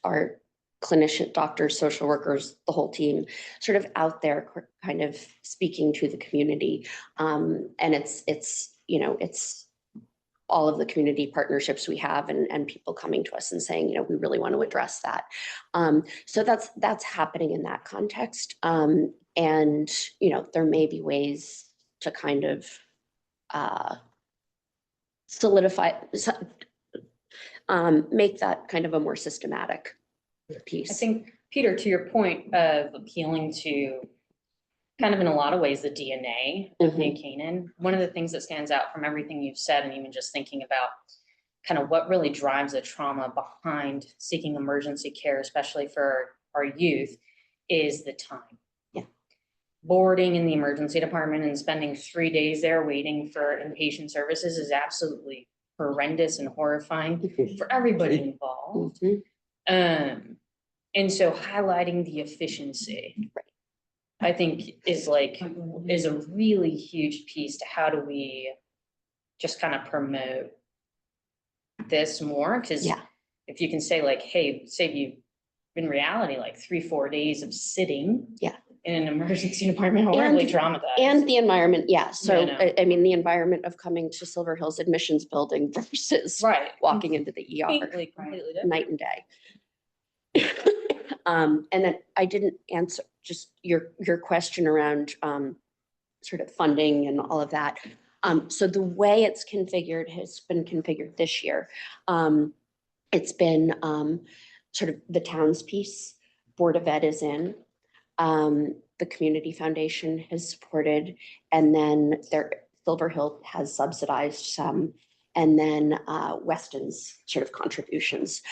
our clinician, doctors, social workers, the whole team sort of out there kind of speaking to the community. And it's, you know, it's all of the community partnerships we have and people coming to us and saying, you know, we really want to address that. So that's happening in that context. And, you know, there may be ways to kind of solidify, make that kind of a more systematic piece. I think, Peter, to your point of appealing to kind of in a lot of ways, the DNA of New Canaan, one of the things that stands out from everything you've said, and even just thinking about kind of what really drives the trauma behind seeking emergency care, especially for our youth, is the time. Yeah. Boarding in the emergency department and spending 3 days there waiting for inpatient services is absolutely horrendous and horrifying for everybody involved. And so highlighting the efficiency, I think is a really huge piece to how do we just kind of promote this more? Because if you can say like, hey, save you in reality, like 3-4 days of sitting in an emergency department, horribly traumatized. And the environment, So, Yeah, no. I mean, the environment of coming to Silver Hills admissions building versus walking into the ER, Completely different. night and day. And then I didn't answer just your question around sort of funding and all of that. So the way it's configured has been configured this year. It's been sort of the town's piece, Board of Ed is in. The Community Foundation has supported, and then Silver Hill has subsidized some, and then Weston's sort of contributions.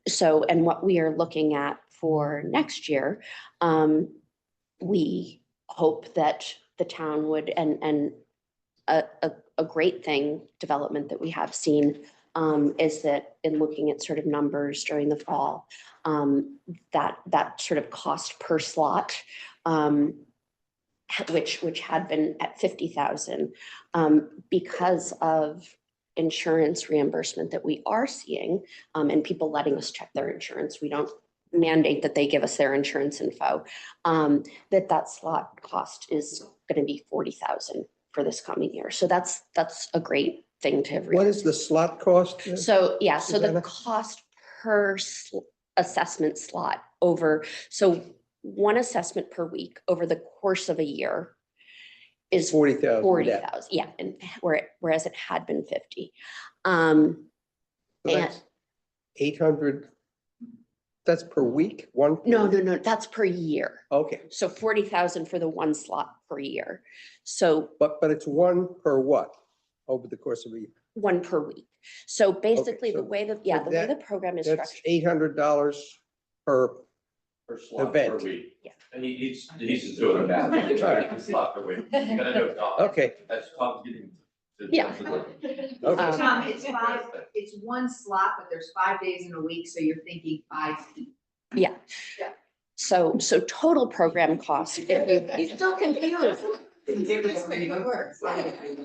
So, and what we are looking at for next year, we hope that the town would, and a great thing, development that we have seen is that in looking at sort of numbers during the fall, that sort of cost per slot, which had been at 50,000, because of insurance reimbursement that we are seeing, and people letting us check their insurance. We don't mandate that they give us their insurance info, that slot cost is going to be 40,000 for this coming year. So that's a great thing to have. What is the slot cost? So so the cost per assessment slot so one assessment per week over the course of a year is 40,000. 40,000. Yeah, and whereas it had been 50. So that's 800. That's per week? No, that's per year. Okay. So 40,000 for the one slot per year. So. But it's one per what? Over the course of a year? One per week. So basically the way that, the way the program is That's structured. $800 per slot event. per week. Yeah. And he's just doing that. Slot per week. You gotta know Tom. Okay. That's Tom's getting. Yeah. Tom, it's one slot, but there's 5 days in a week, so you're thinking 5 feet. Yeah. So total program cost, if you're still confused.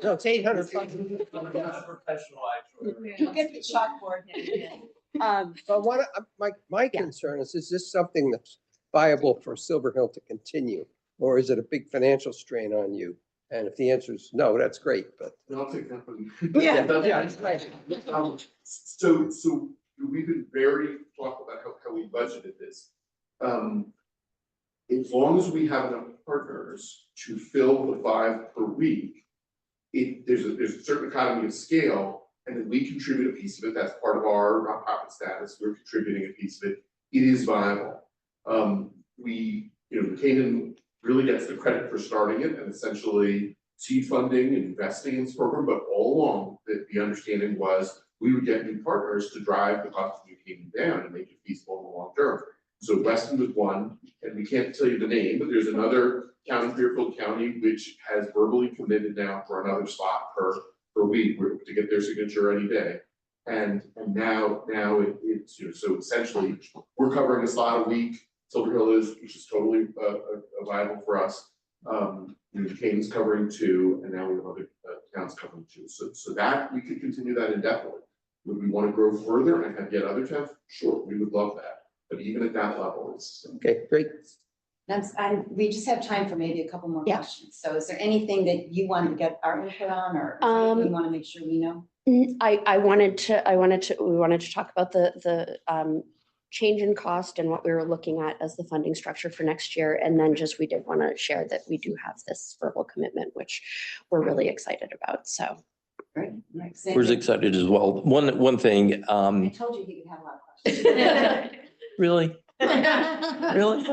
No, it's 800. Professional, actually. You get the chalkboard. But my concern is this something that's viable for Silver Hill to continue? Or is it a big financial strain on you? And if the answer is no, that's great, but. No, I'll take that one. Yeah. So we've been very thoughtful about how we budgeted this. As long as we have enough partners to fill the 5 per week, there's a certain economy of scale, and then we contribute a piece of it. That's part of our nonprofit status. We're contributing a piece of it. It is viable. Canaan really gets the credit for starting it and essentially seed funding and investing in this program, but all along the understanding was we would get new partners to drive the cost of New Canaan down and make it feasible in the long term. So Weston was one, and we can't tell you the name, but there's another county, Fairfield County, which has verbally committed now for another spot per week to get their signature any day. And now it's, so essentially we're covering a slot a week. Silver Hill is, which is totally viable for us. Canaan's covering 2, and now we have other towns covering 2. So that we could continue that indefinitely. Would we want to grow further and have yet other towns? Sure, we would love that. But even at that level, it's Okay, great. We just have time for maybe a couple more questions. So is there anything that you wanted to get our input on, or we want to make sure we know? We wanted to talk about the change in cost and what we were looking at as the funding structure for next year. And then we did want to share that we do have this verbal commitment, which we're really excited about. So. Great. We're excited as well. One thing. I told you he could have a lot of questions. Really? Really?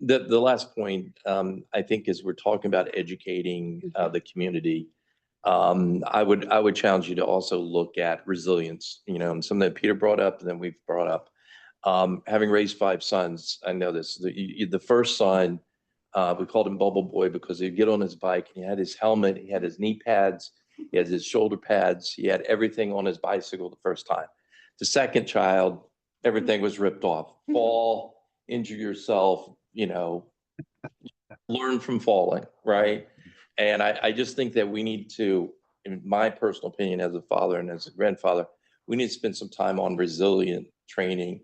The last point, I think, is we're talking about educating the community. I would challenge you to also look at resilience, and something that Peter brought up and then we've brought up. Having raised 5 sons, I know this. The first son, we called him Bubble Boy because he'd get on his bike and he had his helmet, he had his knee pads, he had his shoulder pads, he had everything on his bicycle the first time. The second child, everything was ripped off. Fall, injure yourself, learn from falling, right? And I just think that we need to, in my personal opinion, as a father and as a grandfather, we need to spend some time on resilient training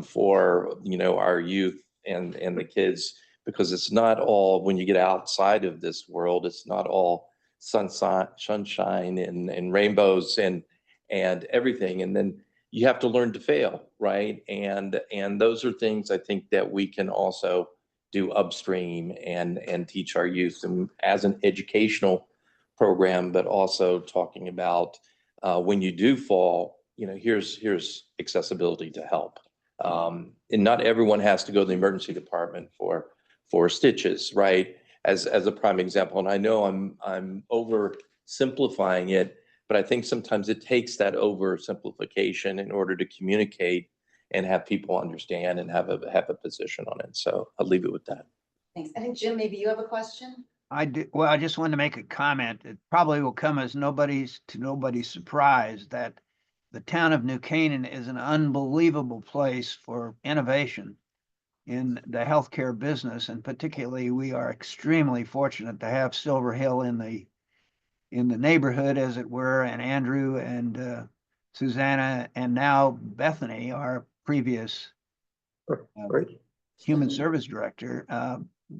for our youth and the kids, because it's not all, when you get outside of this world, it's not all sunshine and rainbows and everything. And then you have to learn to fail, right? And those are things I think that we can also do upstream and teach our youth, and as an educational program, but also talking about when you do fall, here's accessibility to help. And not everyone has to go to the emergency department for stitches, right? As a prime example. And I know I'm oversimplifying it, but I think sometimes it takes that oversimplification in order to communicate and have people understand and have a position on it. So I'll leave it with that. Thanks. I think, Jim, maybe you have a question? I do. Well, I just wanted to make a comment. It probably will come as nobody's surprise that the town of New Canaan is an unbelievable place for innovation in the healthcare business. And particularly, we are extremely fortunate to have Silver Hill in the neighborhood, as it were, and Andrew and Susanna, and now Bethany, our previous human service director,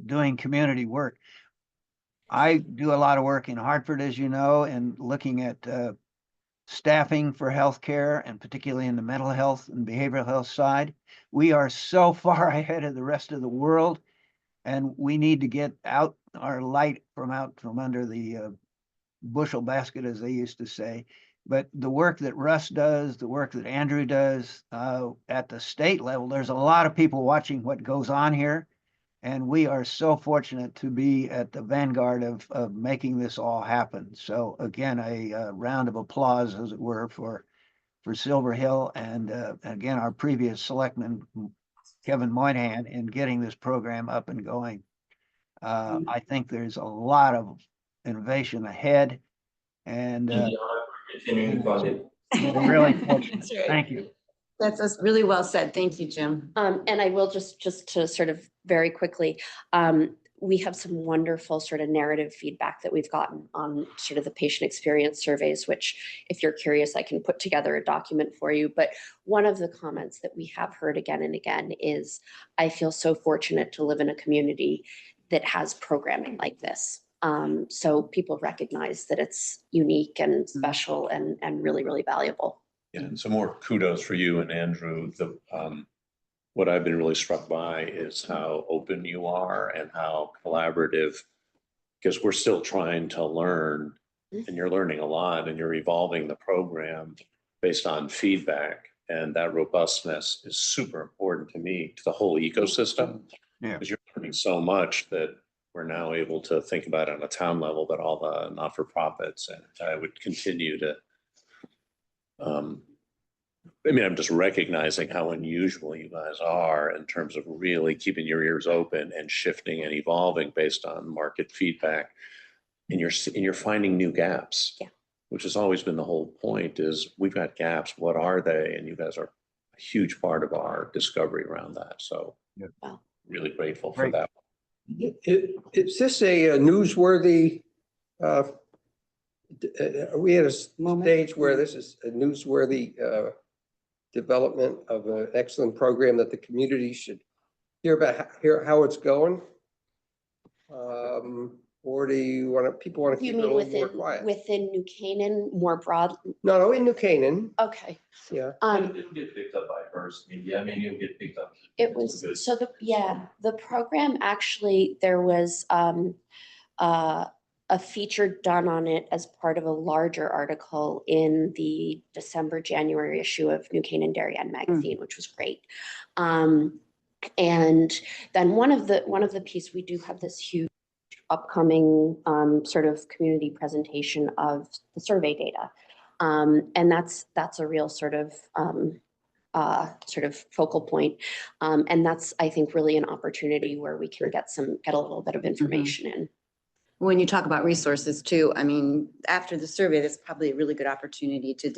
doing community work. I do a lot of work in Hartford, as you know, and looking at staffing for healthcare, and particularly in the mental health and behavioral health side. We are so far ahead of the rest of the world, and we need to get out our light from under the bushel basket, as they used to say. But the work that Russ does, the work that Andrew does at the state level, there's a lot of people watching what goes on here. And we are so fortunate to be at the vanguard of making this all happen. So again, a round of applause, as it were, for Silver Hill, and again, our previous selectman, Kevin Moynihan, in getting this program up and going. I think there's a lot of innovation ahead, and continuing funding. We're really fortunate. That's right. Thank you. That's really well said. Thank you, Jim. And I will just to sort of very quickly, we have some wonderful sort of narrative feedback that we've gotten on sort of the patient experience surveys, which if you're curious, I can put together a document for you. But one of the comments that we have heard again and again is, I feel so fortunate to live in a community that has programming like this. So people recognize that it's unique and special and really, really valuable. Yeah, and some more kudos for you and Andrew. What I've been really struck by is how open you are and how collaborative, because we're still trying to learn and you're learning a lot and you're evolving the program based on feedback. And that robustness is super important to me, to the whole ecosystem. Yeah. Because you're learning so much that we're now able to think about it on a town level, but all the not-for-profits. And I would continue to, I'm just recognizing how unusual you guys are in terms of really keeping your ears open and shifting and evolving based on market feedback. And you're finding new gaps. Yeah. Which has always been the whole point, is we've got gaps. What are they? And you guys are a huge part of our discovery around that. So really grateful for that. Is this a newsworthy, are we at a stage where this is a newsworthy development of an excellent program that the community should hear how it's going? Or do you people want to You keep it a mean little more quiet? within New Canaan more broadly? No, in New Canaan. Okay. Yeah. It'll get picked up by first media. I mean, it'll get picked up. It was, so the program actually, there was a feature done on it as part of a larger article in the December-January issue of New Canaan Darien magazine, which was great. And then one of the pieces, we do have this huge upcoming sort of community presentation of the survey data. And that's a real sort of focal point. And that's, I think, really an opportunity where we can get a little bit of information in. When you talk about resources too, I mean, after the survey, that's probably a really good opportunity to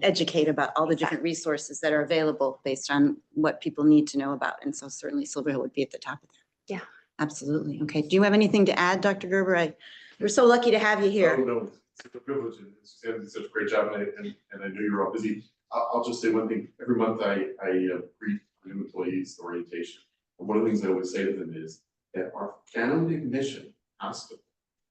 educate about all the different resources that are available based on what people need to know about. And so certainly Silver Hill would be at the top of that. Yeah. Absolutely. Okay. Do you have anything to add, Dr. Gerber? We're so lucky to have you here. Oh, no, it's a privilege, and Suzanne did such a great job, and I know you're all busy. I'll just say one thing. Every month I brief new employees orientation. And one of the things I always say to them is that our founding mission, hospital,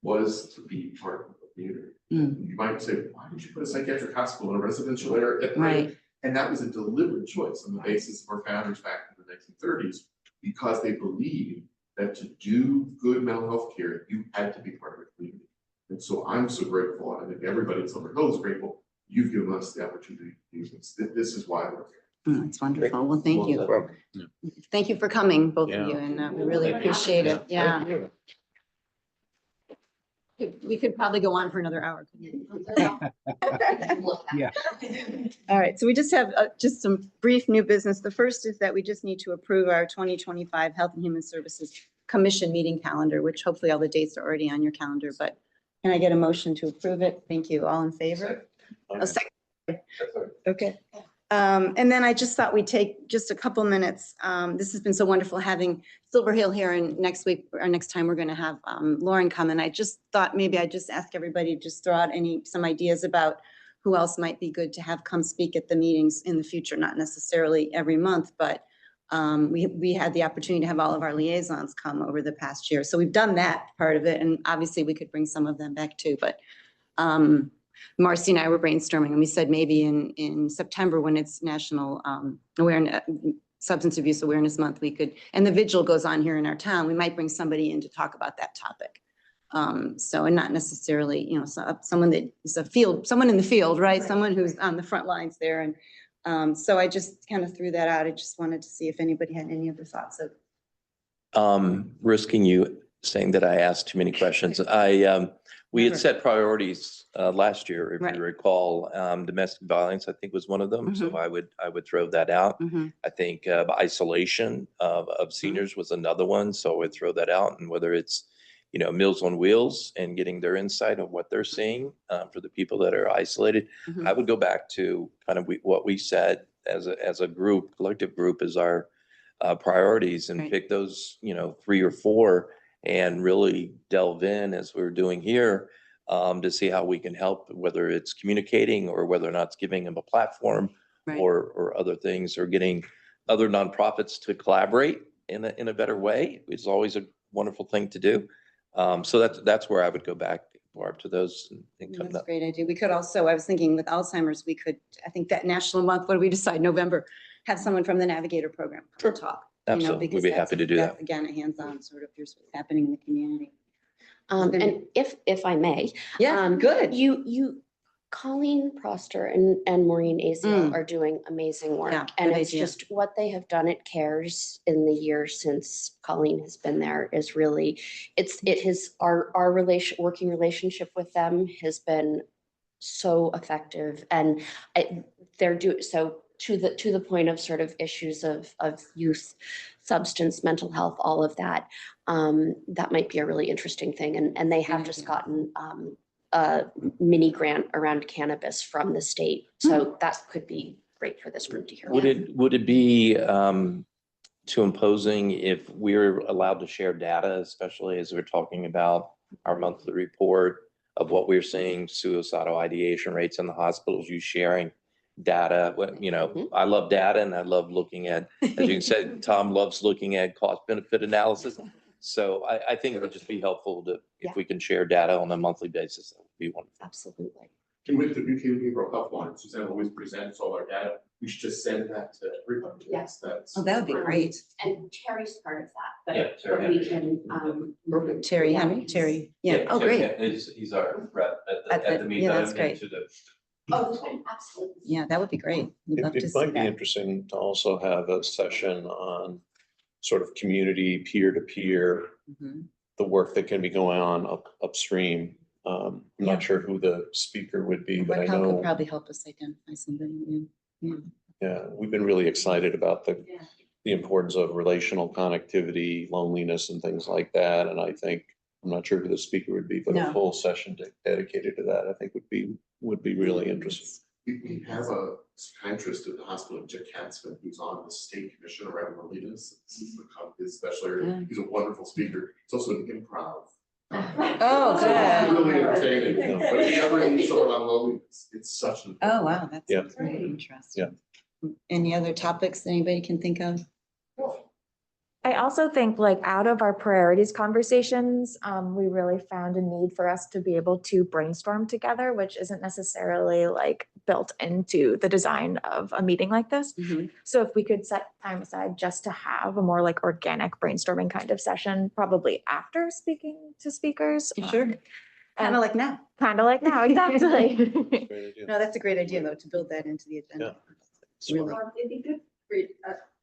was to be part of the community. You might say, why did you put a psychiatric hospital in a residential area? Right. And that was a deliberate choice on the basis of our founders back in the 1930s, because they believed that to do good mental health care, you had to be part of a community. And so I'm so grateful, and I think everybody in Silver Hill is grateful. You've given us the opportunity to do this. This is why we're here. That's wonderful. Well, thank you. Thank you for coming, both of you, and we really appreciate it. Yeah. We could probably go on for another hour. Yeah. All right, so we just have just some brief new business. The first is that we just need to approve our 2025 Health and Human Services Commission meeting calendar, which hopefully all the dates are already on your calendar, but can I get a motion to approve it? Thank you. All in favor? A second. Okay. And then I just thought we'd take just a couple minutes. This has been so wonderful having Silver Hill here, and next week or next time we're going to have Lauren come. And I just thought maybe I'd just ask everybody to just throw out some ideas about who else might be good to have come speak at the meetings in the future, not necessarily every month, but we had the opportunity to have all of our liaisons come over the past year. So we've done that part of it, and obviously we could bring some of them back too, but Marcy and I were brainstorming, and we said maybe in September, when it's National Substance Abuse Awareness Month, we could, and the vigil goes on here in our town, we might bring somebody in to talk about that topic. So, and not necessarily, someone that is someone in the field, right? Someone who's on the front lines there. And so I just kind of threw that out. I just wanted to see if anybody had any other thoughts of. Risking you saying that I asked too many questions. We had set priorities last year, if you recall. Domestic violence, I think, was one of them. So I would throw that out. I think isolation of seniors was another one. So I would throw that out. And whether it's, Meals on Wheels and getting their insight of what they're seeing for the people that are isolated, I would go back to kind of what we said as a group, collective group, is our priorities, and pick those, 3 or 4, and really delve in as we're doing here to see how we can help, whether it's communicating or whether or not it's giving them a platform Right. or other things, or getting other nonprofits to collaborate in a better way. It's always a wonderful thing to do. So that's where I would go back, Barb, to those and come That's a up. great idea. We could also, I was thinking with Alzheimer's, we could, I think that national month, what do we decide, November, have someone from the Navigator program come and talk. you know, Absolutely. because We'd be that's- happy to do that's, that. Again, a hands-on sort of, here's what's happening in the community. And if I may. Yeah, good. You, Colleen Proster and Maureen Aziel are doing amazing work. Yeah, And good it's idea. just what they have done at CARES in the years since Colleen has been there is really, our working relationship with them has been so effective. And they're so to the point of sort of issues of youth, substance, mental health, all of that. That might be a really interesting thing. And they have just gotten a mini grant around cannabis from the state. So that could be great for this group to hear. Would it be too imposing if we're allowed to share data, especially as we're talking about our monthly report of what we're seeing, suicidal ideation rates in the hospitals, you sharing data? I love data and I love looking at, as you said, Tom loves looking at cost benefit analysis. So I think it would just be helpful if we can share data on a monthly basis, that would be wonderful. Absolutely. And with the New Canaan Behavioral Health Line, Suzanne always presents all our data. We should just send that to everybody. Yes. That's. Oh, that would be great. And Terry's part of that, Yeah, but Terry we can, Terry Henry, Terry, yeah, oh, great. He's our rep At at the- the meeting. yeah, that's great. oh, absolutely. Yeah, that would be great. We'd love to It see might be that. interesting to also have a session on sort of community peer-to-peer, Mhm. the work that can be going on upstream. I'm Yeah. not sure who the speaker would be, but I Raquel could know, probably help us identify somebody. Yeah. yeah, we've been really excited about the importance of relational connectivity, loneliness and things like that. And I think, I'm not sure who the speaker would be, but No. a full session dedicated to that, I think would be really interesting. We have a psychiatrist at the hospital, Jack Katzman, who's on the state commission around loneliness. This is his special area. He's a wonderful speaker. He's also an improv. Oh, So it's good. really entertaining. But if you ever need someone on loneliness, it's such an. Oh, wow, that's Yeah. very interesting. Any other topics that anybody can think of? I also think like out of our priorities conversations, we really found a need for us to be able to brainstorm together, which isn't necessarily like built into the design of a meeting like this. Mhm. So if we could set time aside just to have a more like organic brainstorming kind of session, probably after speaking to speakers. Sure. Kind of like now. Kind of like now, exactly. Great idea. No, that's a great idea though, to build that into the agenda. Really. It'd be good for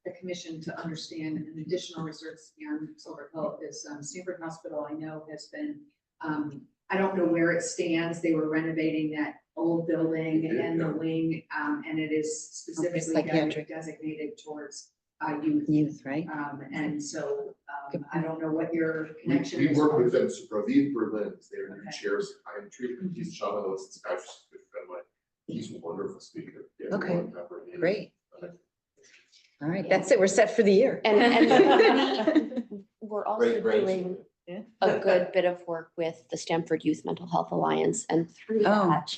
the commission to understand an additional resource beyond Silver Hill is Stanford Hospital, I know has been, I don't know where it stands. They were renovating that old building and the wing, and it is specifically psychiatric. designated towards youth. Youth, right? And so I don't know what your connection We is. work with them, so Raviv Berlin is there, and he chairs psychiatry, and he's Sean Ellis, this guy's just a good friend of mine. He's a wonderful speaker. Yeah, Okay, one pepper in. great. All right, that's it. We're set for the year. And we're also Great doing Yeah. a good bit of work with the Stanford Youth Mental Health Alliance. And through Oh. that,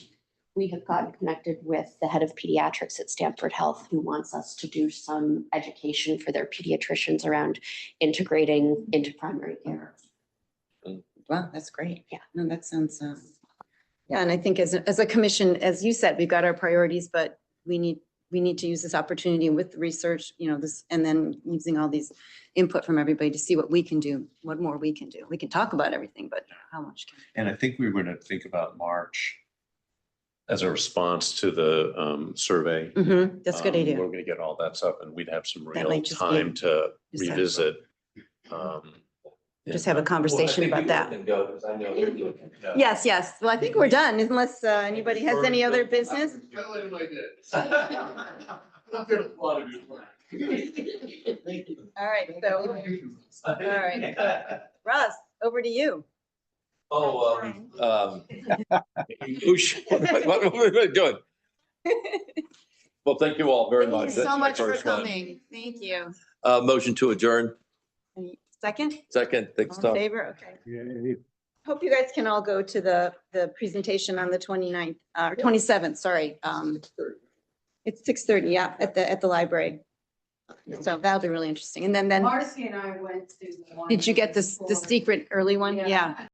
we have gotten connected with the head of pediatrics at Stanford Health, who wants us to do some education for their pediatricians around integrating into primary care. Wow, that's great. Yeah. No, that sounds, yeah, and I think as a commission, as you said, we've got our priorities, but we need to use this opportunity with the research, this, and then using all these input from everybody to see what we can do, what more we can do. We can talk about everything, but how much can And I think we were going to think about March as a response to the survey. we? Mm-hmm, that's a good idea. We're going to get all that stuff and we'd have some That real might just be time to decide. revisit. Just have a conversation about that. Yes, yes. Well, I think we're done unless anybody has any other business. Tell him I did. Not gonna applaud you. All right, so, all right. So, Russ, over to you. Oh, what are we doing? Well, thank you all very Thank you much. so That's my much for first one. coming. Thank you. Motion to adjourn. Second? Second, thanks, All in Tom. favor? Okay. Hope you guys can all go to the presentation on the 29th, or 27th, sorry. It's 6:30, yeah, at the library. So that'll be really interesting. And then, Marcy and I went to the one. did you get that was the for- secret early one? Yeah.